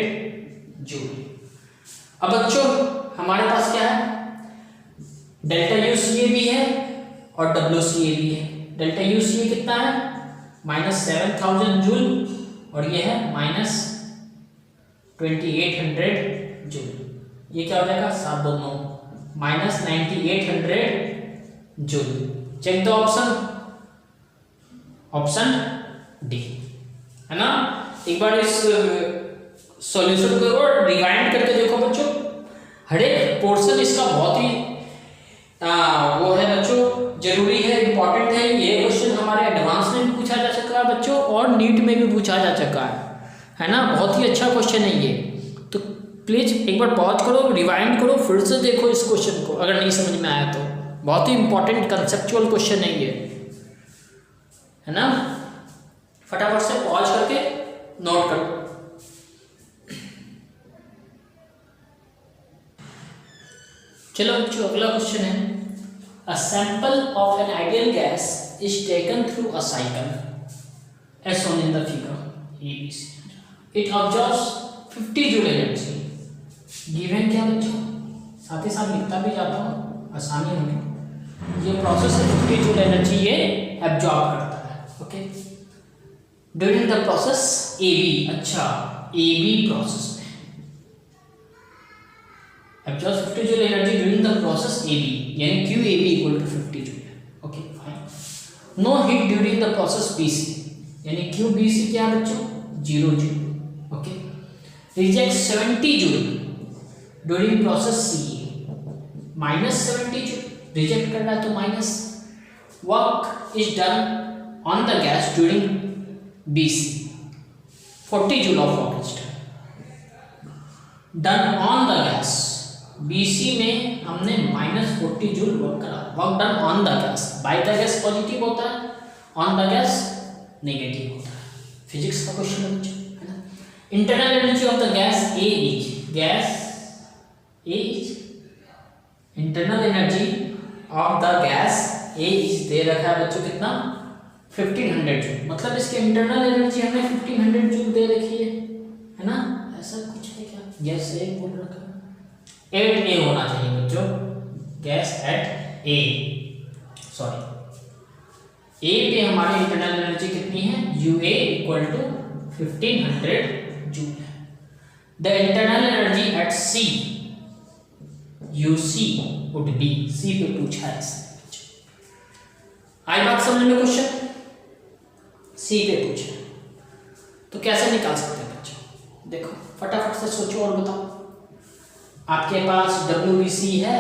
joule. अब बच्चों हमारे पास क्या है, डेल्टा यू सी ए भी है और डब्ल्यू सी ए भी है। डेल्टा यू सी ए कितना है माइनस 7000 जूल और ये है माइनस 2800 जूल। ये क्या हो जाएगा 7 2 9 minus 9800 joule. Check the option, option D है ना। एक बार इस सॉल्यूशन को और रिवाइंड करके देखो बच्चों, हर एक पोर्शन इसका बहुत ही वो है बच्चों, जरूरी है, इंपॉर्टेंट है। ये क्वेश्चन हमारे एडवांस में भी पूछा जा चुका है बच्चों और नीट में भी पूछा जा चुका है ना। बहुत ही अच्छा क्वेश्चन है ये, तो प्लीज एक बार पॉज करो, रिवाइंड करो, फिर से देखो इस क्वेश्चन को अगर नहीं समझ में आया तो। बहुत ही इंपॉर्टेंट कंसेप्चुअल क्वेश्चन है ये, है ना। फटाफट से पॉज करके नोट करो। चलो बच्चों अगला क्वेश्चन है, a sample of an ideal gas is taken through a cycle as shown in the figure ABC. It absorbs 50 joule energy given क्या बच्चों, साथ ही साथ लिखता भी जाता हूँ आसानी होगी। ये प्रोसेस है 50 जूल एनर्जी ये एब्जॉर्ब करता है, okay. During the process AB, अच्छा AB process absorbs 50 joule energy during the process AB, यानी QAB equal to 50 joule, okay fine. No heat during the process BC, यानी QBC क्या है बच्चों 0 joule, okay. Reject 70 joule during process CA, minus 70 joule, reject कर रहा है तो minus. Work is done on the gas during BC, 40 joule of work is done on the gas. BC में हमने माइनस 40 जूल वर्क करा, work done on the gas. Bye the gas positive होता है, ऑन द गैस नेगेटिव होता है। फिजिक्स का क्वेश्चन है ना। Internal energy of the gas A is internal energy of the gas A is they रखा है बच्चों कितना 1500 जूल, मतलब इसके इंटरनल एनर्जी हमें 1500 जूल दे रखी है ना। ऐसा कुछ है क्या, गैस A बोल रखा है, एट ए होना चाहिए बच्चों, गैस एट ए, सॉरी ए पे हमारी इंटरनल एनर्जी कितनी है UA इक्वल टू 1500 जूल है। The internal energy at C UC would be, C पे पूछा है इसने, आई बात समझ में क्वेश्चन, C पे पूछा है तो कैसे निकाल सकते हैं बच्चों, देखो फटाफट से सोचो और बताओ। आपके पास WBC है,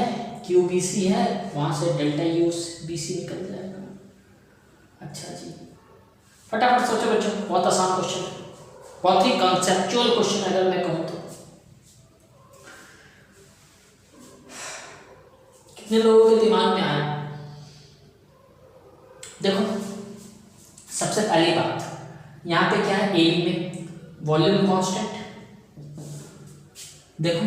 QBC है, वहां से डेल्टा UBC निकल जाएगा। अच्छा जी, फटाफट सोचो बच्चों, बहुत आसान क्वेश्चन है, बहुत ही कंसेप्चुअल क्वेश्चन अगर मैं कहूं तो। कितने लोगों के दिमाग में आया, देखो सबसे पहली बात यहाँ पे क्या है, AB में वॉल्यूम कांस्टेंट, देखो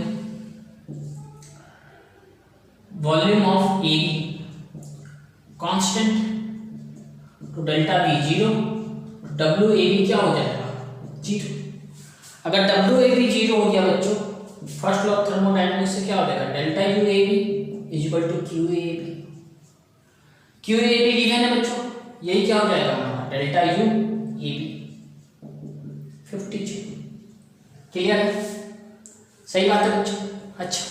वॉल्यूम ऑफ AB कांस्टेंट, तो डेल्टा V 0, WAB क्या हो जाएगा 0। अगर WAB 0 हो गया बच्चों, फर्स्ट लॉ ऑफ थर्मोडायनेमिक्स से क्या हो जाएगा, delta UAB is equal to QAB। QAB given है बच्चों, यही क्या हो जाएगा हमारा डेल्टा UAB 50 जूल। क्लियर है, सही बात है बच्चों। अच्छा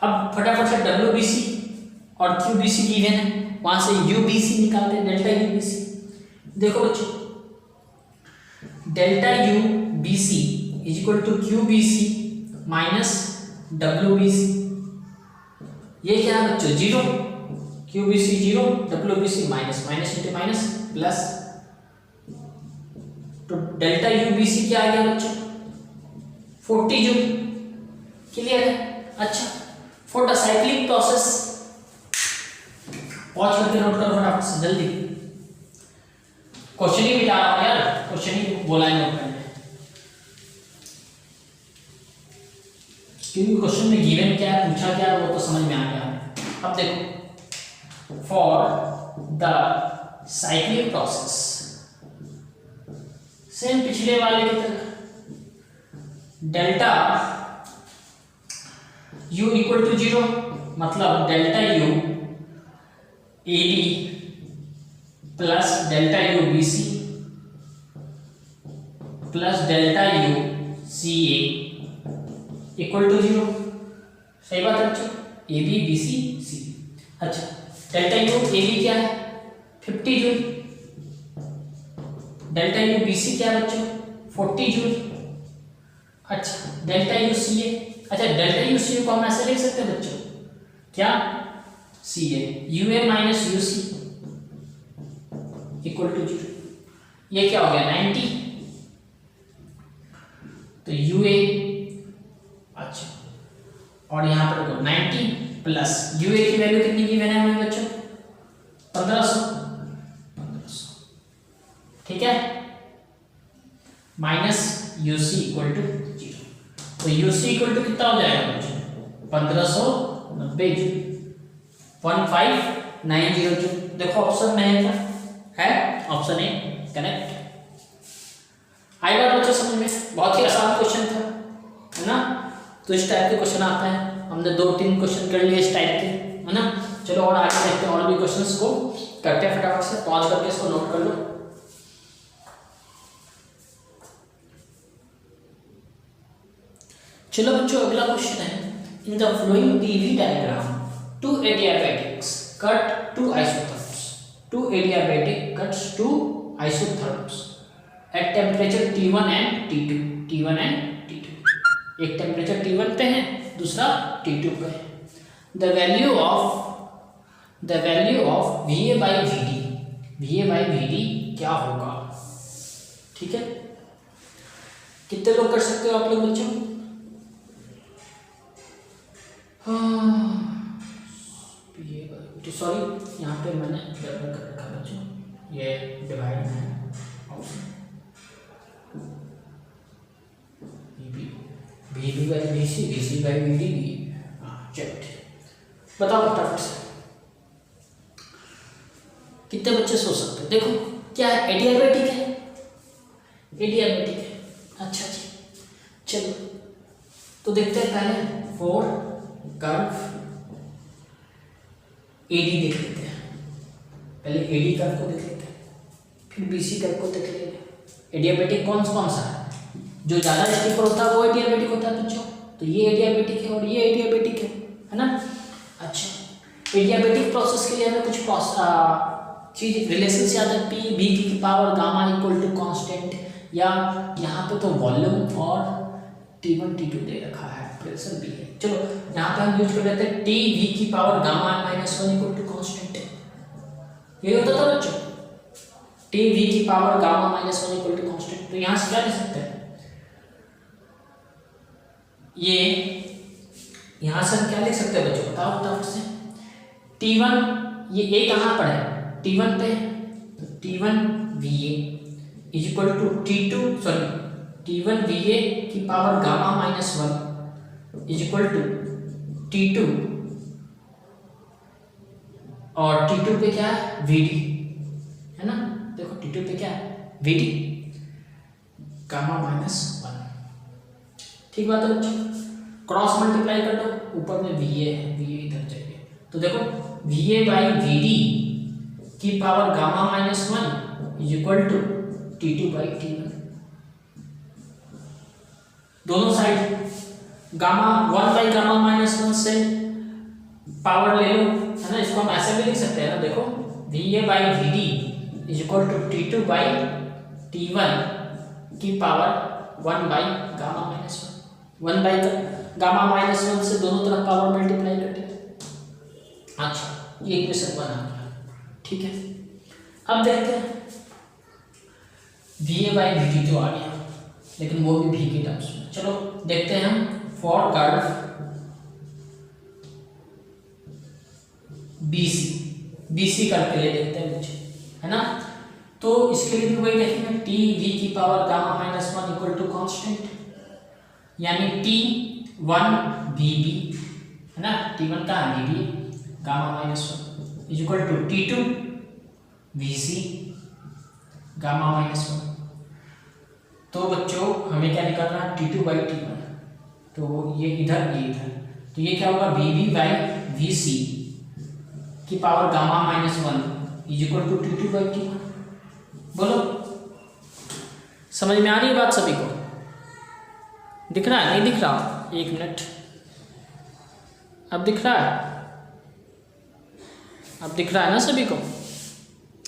अब फटाफट से WBC और QBC गिवन है, वहां से UBC निकालते हैं, डेल्टा UBC। देखो बच्चों delta UBC is equal to QBC minus WBC, ये क्या है बच्चों 0, QBC 0, WBC minus, minus into minus plus, तो डेल्टा UBC क्या आ गया बच्चों 40 जूल। क्लियर है। अच्छा for the cyclic process, pause करके नोट करो फटाफट से जल्दी, क्वेश्चन ही मिटा रहा हूं यार, क्वेश्चन ही बोला है नोट करने, क्योंकि क्वेश्चन में गिवन क्या है, पूछा क्या है, वो तो समझ में आ गया। अब देखो for the cyclic process, same पिछले वाले की तरह डेल्टा u इक्वल टू 0, मतलब delta u A B plus delta u B C plus delta u C A equal to 0। सही बात है बच्चों, ए बी बी सी सी। अच्छा, डेल्टा u ए बी क्या है 50 joule, delta u B C क्या है बच्चों 40 जूल। अच्छा, डेल्टा u सी ए, अच्छा डेल्टा u सी ए को हम ऐसे लिख सकते हैं बच्चों, क्या C A U A minus U C equal to 0। ये क्या हो गया 90, तो यू ए, अच्छा और यहाँ पर 90 प्लस यू ए की वैल्यू कितनी की है हमें बच्चों 1500, ठीक है, minus U C equal to 0। तो यू सी इक्वल टू कितना हो जाएगा बच्चों 1590 जूल, 1590 जूल। देखो ऑप्शन में है क्या है, ऑप्शन ए करेक्ट। आई बात बच्चों समझ में, बहुत ही आसान क्वेश्चन था, है ना। तो इस टाइप के क्वेश्चन आता है, हमने 2-3 क्वेश्चन कर लिए इस टाइप के, है ना। चलो और आगे देखते हैं, और भी क्वेश्चंस को करते हैं फटाफट से, पॉज करके इसको नोट कर लो। चलो बच्चों अगला क्वेश्चन है, in the flowing PV diagram two adiabatics cut two isotherms, two adiabatic cuts two isotherms at temperature T1 and T2, T1 and T2। एक टेम्परेचर T1 पे है, दूसरा T2 पे है। The value of VA by VD, VA by VD क्या होगा, ठीक है। कितने लोग कर सकते हो आप लोग बच्चों, सॉरी यहाँ पे मैंने गड़बड़ कर रखा बच्चों, ये डिवाइड में है VB by VC, VC by VD, check. बताओ फटाफट से कितने बच्चे सोच सकते हैं। देखो क्या है, एडियाबैटिक है, एडियाबैटिक है। अच्छा जी, चलो तो देखते हैं पहले फॉर कर्व AD देख लेते हैं, पहले AD कर्व को देख लेते हैं, फिर BC कर्व को देख लेते हैं। एडियाबैटिक कौन सा है, जो ज़्यादा स्टिफर होता है वो एडियाबैटिक होता है बच्चों, तो ये एडियाबैटिक है और ये एडियाबैटिक है ना। अच्छा, एडियाबैटिक प्रोसेस के लिए हमें कुछ चीज रिलेशन से आता है, P V की power gamma equal to constant, या यहाँ पे तो वॉल्यूम और T1 T2 दे रखा है, प्रेशर भी है। चलो यहाँ पे हम यूज कर लेते हैं T V की power gamma minus 1 equal to constant, ये होता था बच्चों T V की power gamma minus 1 equal to constant. तो यहाँ से क्या लिख सकते हैं, ये यहाँ से हम क्या लिख सकते हैं बच्चों, बताओ फटाफट से। T1 ये A कहाँ पर है, T1 पे, तो T1 VA is equal to T1 VA की power gamma minus 1 is equal to T2, और T2 पे क्या है VD, है ना। देखो T2 पे क्या है VD गामा माइनस 1, ठीक बात है बच्चों। क्रॉस मल्टीप्लाई कर दो, ऊपर में VA है, VA इधर जाइए, तो देखो VA बाई VD की power gamma minus 1 is equal to T2 by T1। दोनों side gamma 1 by gamma minus 1 से पावर ले लो, है ना। इसको हम ऐसे भी लिख सकते हैं ना, देखो VA by VD is equal to T2 by T1 की power 1 by gamma minus 1 by gamma minus 1 से दोनों तरफ पावर मल्टीप्लाई कर देते। अच्छा, ये इक्वेशन 1 आ गया, ठीक है। अब देखते हैं VA बाई VD तो आ गया, लेकिन वो भी V के टर्म्स में। चलो देखते हैं हम फॉर कर्व BC कर्व के लिए देखते हैं मुझे, है ना। तो इसके लिए भी वही देखेंगे, T V की power gamma minus 1 equal to constant, यानी T1 VB, है ना। T1 का VB gamma minus 1 is equal to T2 VC gamma minus 1। तो बच्चों हमें क्या निकालना है, T2 बाई T1, तो ये इधर ये इधर, तो ये क्या होगा VB बाई VC की power gamma minus 1 is equal to T2 by T1। बोलो समझ में आ रही है बात सभी को? दिख रहा है नहीं दिख रहा? एक मिनट, अब दिख रहा है? अब दिख रहा है ना सभी को?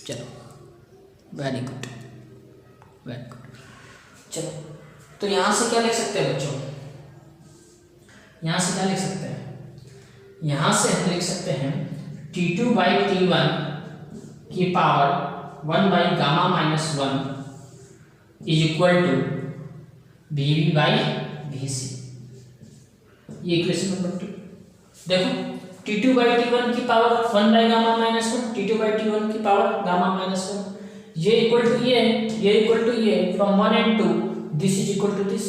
चलो वेरी गुड वेरी गुड। चलो तो यहाँ से क्या लिख सकते हैं बच्चों, यहाँ से क्या लिख सकते हैं, यहाँ से हम लिख सकते हैं T2 बाई T1 की power 1 by gamma minus 1 is equal to VB by VC। ये इक्वेशन नंबर 2। देखो T2 बाई T1 की power 1 by gamma minus 1, T2 by T1 की पावर गामा माइनस 1, ये इक्वल टू ये इक्वल टू ये, from 1 and 2 this is equal to this,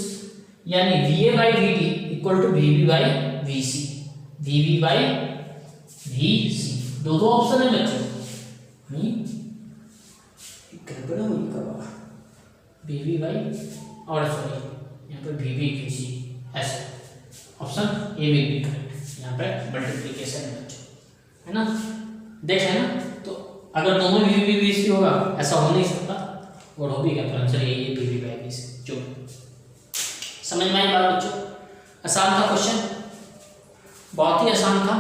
यानी VA by VD equal to VB by VC, VB by VC। दो ऑप्शन है बच्चों, गड़बड़ हुई कब, VB बाई और सॉरी यहाँ पे VB VC ऐसे, ऑप्शन ए भी करेक्ट, यहाँ पे मल्टीप्लिकेशन है बच्चों, है ना? देख है ना? तो अगर दोनों VB VC होगा ऐसा हो नहीं सकता, और हो भी क्या, तो आंसर यही है VB बाई VC। जो समझ में आई बात बच्चों? आसान था क्वेश्चन, बहुत ही आसान था,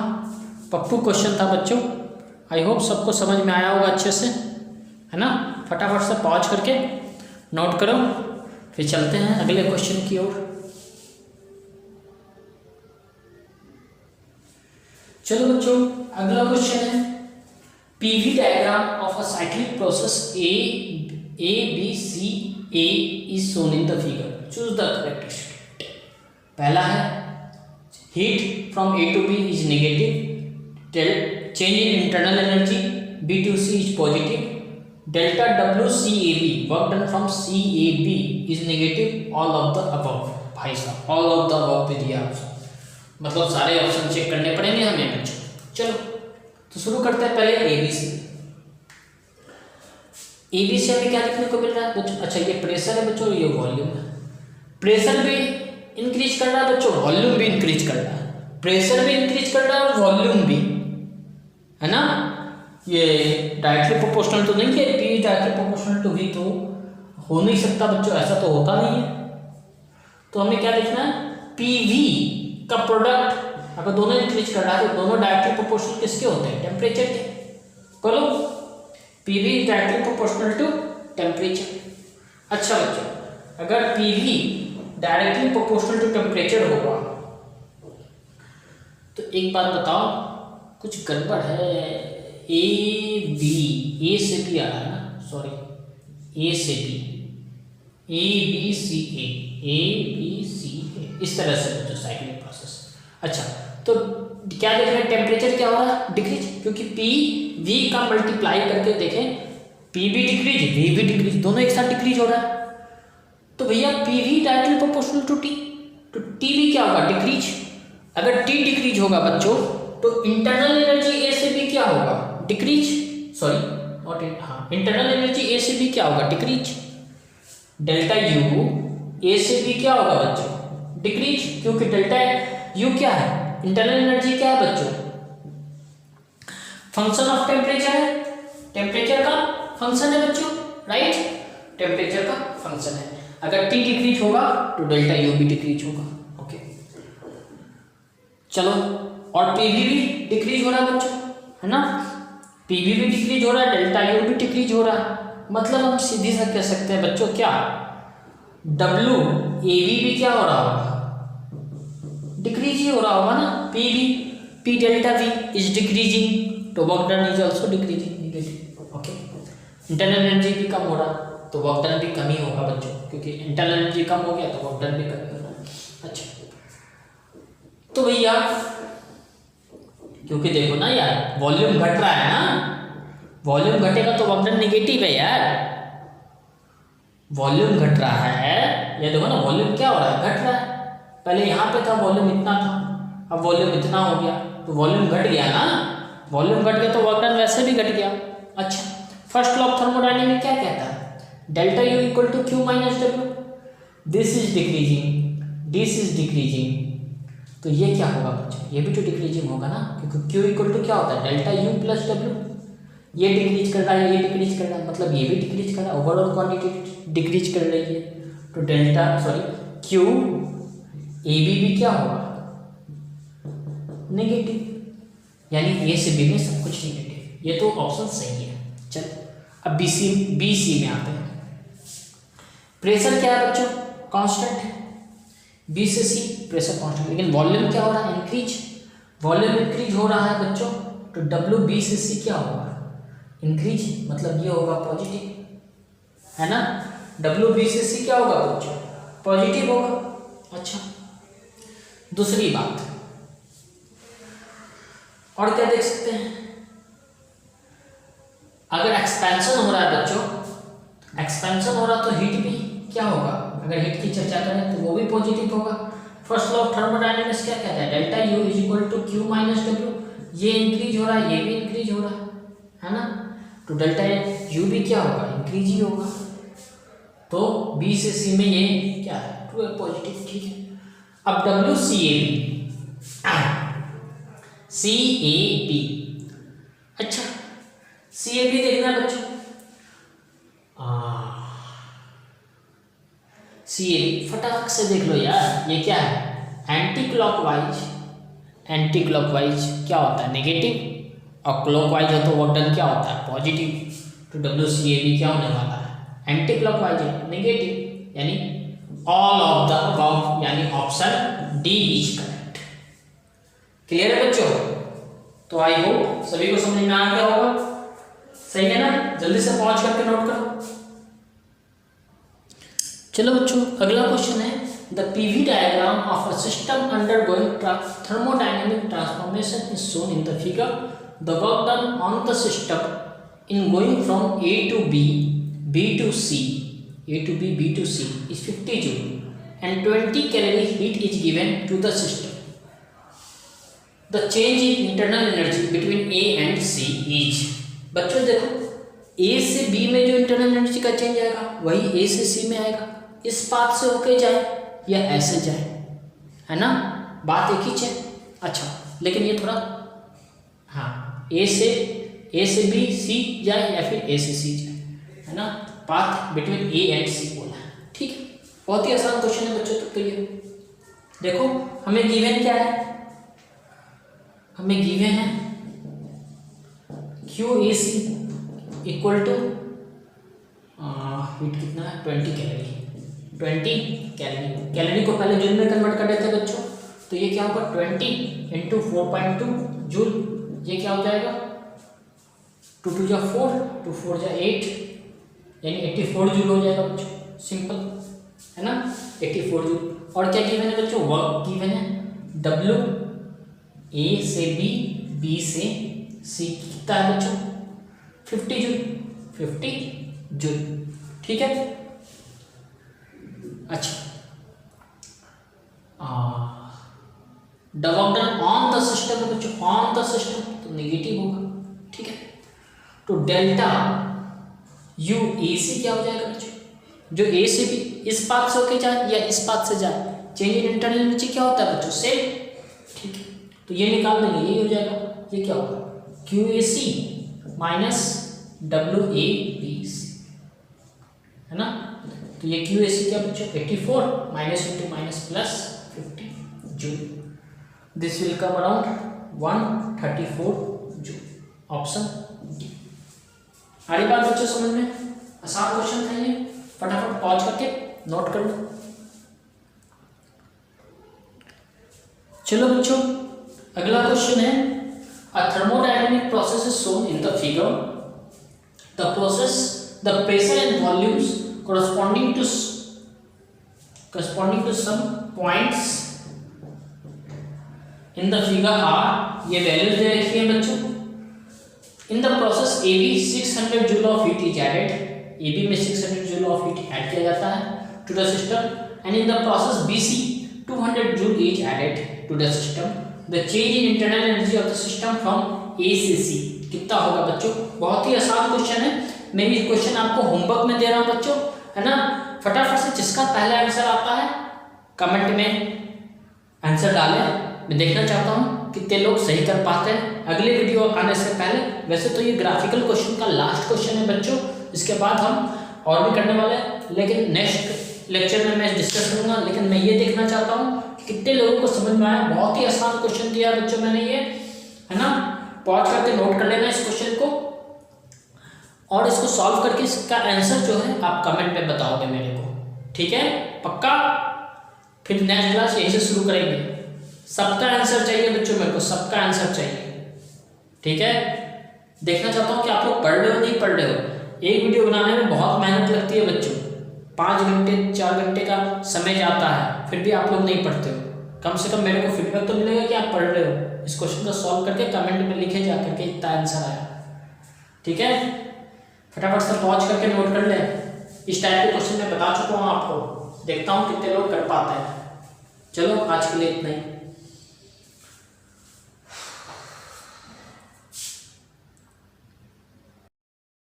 पप्पू क्वेश्चन था बच्चों। आई होप सबको समझ में आया होगा अच्छे से, है ना? फटाफट से पॉज करके नोट करो, फिर चलते हैं अगले क्वेश्चन की ओर। चलो बच्चों अगला क्वेश्चन है PV diagram of a cyclic process A B C A is shown in the figure. Choose the correct statement. पहला है heat from A to B is negative, change in internal energy B to C is positive, delta WCAB work done from CAB is negative, all of the above। भाई साहब all of the above पे दिया ऑप्शन, मतलब सारे ऑप्शन चेक करने पड़ेंगे हमें बच्चों। चलो तो शुरू करते हैं पहले ABC। ABC हमें क्या देखने को मिल रहा है बच्चों? अच्छा ये प्रेशर है बच्चों, ये वॉल्यूम है। प्रेशर भी इंक्रीज कर रहा है बच्चों, वॉल्यूम भी इंक्रीज कर रहा है, प्रेशर भी इंक्रीज कर रहा है और वॉल्यूम भी, है ना? ये डायरेक्टली प्रोपोर्शनल तो नहीं है, P directly proportional to V तो हो नहीं सकता बच्चों, ऐसा तो होता नहीं है। तो हमें क्या देखना है, PV का प्रोडक्ट अगर दोनों इंक्रीज कर रहा है तो दोनों डायरेक्टली प्रोपोर्शनल किसके होते हैं, टेम्परेचर के। बोलो PV is directly proportional to temperature. अच्छा बच्चों अगर PV directly proportional to temperature होगा तो एक बात बताओ, कुछ गड़बड़ है। A से B आ रहा है ना, सॉरी A से B, A B C A इस तरह से बच्चों साइक्लिक प्रोसेस। अच्छा तो क्या देख रहे हैं, टेम्परेचर क्या हो रहा है, डिक्रीज, क्योंकि PV का मल्टीप्लाई करके देखें, P भी डिक्रीज V भी डिक्रीज, दोनों एक साथ डिक्रीज हो रहा है। तो भैया PV directly proportional to T, तो T भी क्या होगा, डिक्रीज। अगर T डिक्रीज होगा बच्चों तो इंटरनल एनर्जी A से B क्या होगा, डिक्रीज, सॉरी नॉट इन, हाँ इंटरनल एनर्जी A से B क्या होगा, डिक्रीज। डेल्टा U A से B क्या होगा बच्चों, डिक्रीज, क्योंकि डेल्टा U क्या है, इंटरनल एनर्जी क्या है बच्चों, फंक्शन ऑफ टेम्परेचर है, टेम्परेचर का फंक्शन है बच्चों, राइट, टेम्परेचर का फंक्शन है। अगर T डिक्रीज होगा तो डेल्टा U भी डिक्रीज होगा। ओके चलो, और PV भी डिक्रीज हो रहा है बच्चों, है ना, PV भी डिक्रीज हो रहा है, डेल्टा U भी डिक्रीज हो रहा है, मतलब हम सीधी से कह सकते हैं बच्चों क्या, WAB भी क्या हो रहा होगा, डिक्रीज ही हो रहा होगा ना। P delta V is decreasing, तो work done is also decreasing, negative. Okay, internal energy भी कम हो रहा तो वर्क डन भी कम ही होगा बच्चों, क्योंकि इंटरनल एनर्जी कम हो गया तो वर्क डन भी कम होगा। अच्छा तो भैया क्योंकि देखो ना यार, वॉल्यूम घट रहा है ना, वॉल्यूम घटेगा तो वर्क डन नेगेटिव है यार, वॉल्यूम घट रहा है, ये देखो ना वॉल्यूम क्या हो रहा है, घट रहा है। पहले यहाँ पे था वॉल्यूम इतना था, अब वॉल्यूम इतना हो गया, तो वॉल्यूम घट गया ना, वॉल्यूम घट गया तो वर्क डन वैसे भी घट गया। अच्छा, फर्स्ट लॉ ऑफ थर्मोडायनेमिक्स क्या कहता है, delta U equal to Q minus W, this is decreasing, this is decreasing, तो ये क्या होगा बच्चों, ये भी तो डिक्रीजिंग होगा ना, क्योंकि क्यू इक्वल टू क्या होता है, डेल्टा यू प्लस डब्ल्यू, ये डिक्रीज कर रहा है, ये डिक्रीज कर रहा है, मतलब ये भी डिक्रीज कर रहा है, ओवरऑल क्वांटिटी डिक्रीज कर रही है, तो delta sorry Q A B भी क्या होगा, नेगेटिव, यानी ए से बी में सब कुछ नेगेटिव, ये तो ऑप्शन सही है। चल अब बी सी में आते हैं। प्रेशर क्या है बच्चों, कांस्टेंट है, बी से सी प्रेशर कांस्टेंट, लेकिन वॉल्यूम क्या हो रहा है, इंक्रीज, वॉल्यूम इंक्रीज हो रहा है बच्चों, तो डब्ल्यू बी से सी क्या होगा, इंक्रीज, मतलब ये होगा पॉजिटिव, है ना, डब्ल्यू बी से सी क्या होगा बच्चों, पॉजिटिव होगा। अच्छा, दूसरी बात और क्या देख सकते हैं, अगर एक्सपेंशन हो रहा है बच्चों, एक्सपेंशन हो रहा तो हीट भी क्या होगा, अगर हीट की चर्चा करें तो वो भी पॉजिटिव होगा। फर्स्ट लॉ ऑफ थर्मोडायनेमिक्स क्या कहता है, delta U is equal to Q minus W, ये इंक्रीज हो रहा है, ये भी इंक्रीज हो रहा है ना, तो डेल्टा यू भी क्या होगा, इंक्रीज ही होगा, तो बी से सी में ये क्या है, ट्रू है, पॉजिटिव, ठीक है। अब W C A B, C A B, अच्छा सी ए बी देखना है बच्चों, सी ए बी फटाक से देख लो यार, ये क्या है, एंटी क्लॉकवाइज, एंटी क्लॉकवाइज क्या होता है, नेगेटिव, और क्लॉकवाइज हो तो वर्क डन क्या होता है, पॉजिटिव, तो डब्ल्यू सी ए बी क्या होने वाला है, एंटी क्लॉकवाइज है, नेगेटिव, यानी ऑल ऑफ द अबव, यानी option D is correct. Clear है बच्चों, तो आई होप सभी को समझ में आ गया होगा, सही है ना, जल्दी से पहुंच करके नोट करो। चलो बच्चों, अगला क्वेश्चन है, the PV diagram of a system undergoing thermodynamic transformation is shown in the figure. The work done on the system in going from A to B, B to C, A to B, B to C is 50 joule and 20 calorie heat is given to the system. The change in internal energy between A and C is, बच्चों देखो A से B में जो इंटरनल एनर्जी का चेंज आएगा वही A से C में आएगा, इस पाथ से होके जाए या ऐसे जाए, है ना, बात एक ही है। अच्छा, लेकिन ये थोड़ा, हाँ, ए से बी सी जाए या फिर ए से सी जाए, है ना, पाथ बिटवीन ए एंड सी बोला है, ठीक है, बहुत ही आसान क्वेश्चन है बच्चों, तो ये देखो हमें गिवन क्या है, हमें गिवन है Q A C equal to heat कितना है, 20 कैलोरी, 20 कैलोरी, कैलोरी को पहले जूल में कन्वर्ट कर देते हैं बच्चों, तो ये क्या होगा 20 इंटू 4.2 जूल, ये क्या हो जाएगा 2 2 जा 4, 2 4 जा 8, यानी 84 जूल हो जाएगा बच्चों, सिंपल है ना, 84 जूल। और क्या गिवन है बच्चों, वर्क गिवन है, डब्ल्यू ए से बी, बी से सी कितना है बच्चों 50 जूल, 50 जूल, ठीक है। अच्छा, the work done on the system है बच्चों, ऑन द सिस्टम तो नेगेटिव होगा, ठीक है, तो डेल्टा यू ए सी क्या हो जाएगा बच्चों, जो ए से भी इस पाथ से होके जाए या इस पाथ से जाए, चेंज इन इंटरनल एनर्जी क्या होता है बच्चों, सेम, ठीक है, तो ये निकाल देंगे, यही हो जाएगा, ये क्या होगा Q A C minus W A B C, है ना, तो ये क्यू ए सी क्या बच्चों 84 minus into minus plus 50 joule, this will come around 134 joule, option D. आ रही बात बच्चों समझ में, आसान क्वेश्चन था ये, फटाफट पॉज करके नोट कर लो। चलो बच्चों, अगला क्वेश्चन है, a thermodynamic process is shown in the figure. The process, the pressure and volumes corresponding to some points in the figure are, ये वैल्यूज दे रखी है बच्चों। In the process AB 600 joule of heat is added, AB में 600 joule of heat ऐड किया जाता है to the system, and in the process BC 200 joule is added to the system. The change in internal energy of the system from ए से सी कितना होगा बच्चों? बहुत ही आसान क्वेश्चन है। मैं ये क्वेश्चन आपको होमवर्क में दे रहा हूँ बच्चों, है ना। फटाफट से जिसका पहला आंसर आता है कमेंट में आंसर डालें। मैं देखना चाहता हूँ कितने लोग सही कर पाते हैं। अगले वीडियो आने से पहले, वैसे तो ये ग्राफिकल क्वेश्चन का लास्ट क्वेश्चन है बच्चों, इसके बाद हम और भी करने वाले हैं, लेकिन नेक्स्ट लेक्चर में मैं डिस्कस करूँगा। लेकिन मैं ये देखना चाहता हूँ कि कितने लोगों को समझ में आया। बहुत ही आसान क्वेश्चन दिया बच्चों मैंने ये, है ना। पॉज करके नोट कर लेना इस क्वेश्चन को, और इसको सॉल्व करके इसका आंसर जो है आप कमेंट में बताओगे मेरे को, ठीक है? पक्का। फिर नेक्स्ट क्लास यहीं से शुरू करेंगे। सबका आंसर चाहिए बच्चों, मेरे को सबका आंसर चाहिए, ठीक है? देखना चाहता हूँ कि आप लोग पढ़ रहे हो नहीं पढ़ रहे हो। एक वीडियो बनाने में बहुत मेहनत लगती है बच्चों, 5 घंटे 4 घंटे का समय जाता है, फिर भी आप लोग नहीं पढ़ते हो। कम से कम मेरे को फीडबैक तो मिलेगा कि आप पढ़ रहे हो। इस क्वेश्चन को सॉल्व करके कमेंट में लिखे जा करके इतना आंसर आया, ठीक है? फटाफट से पॉज करके नोट कर ले। इस टाइप के क्वेश्चन मैं बता चुका हूँ आपको, देखता हूँ कितने लोग कर पाते हैं। चलो आज के लिए इतना ही।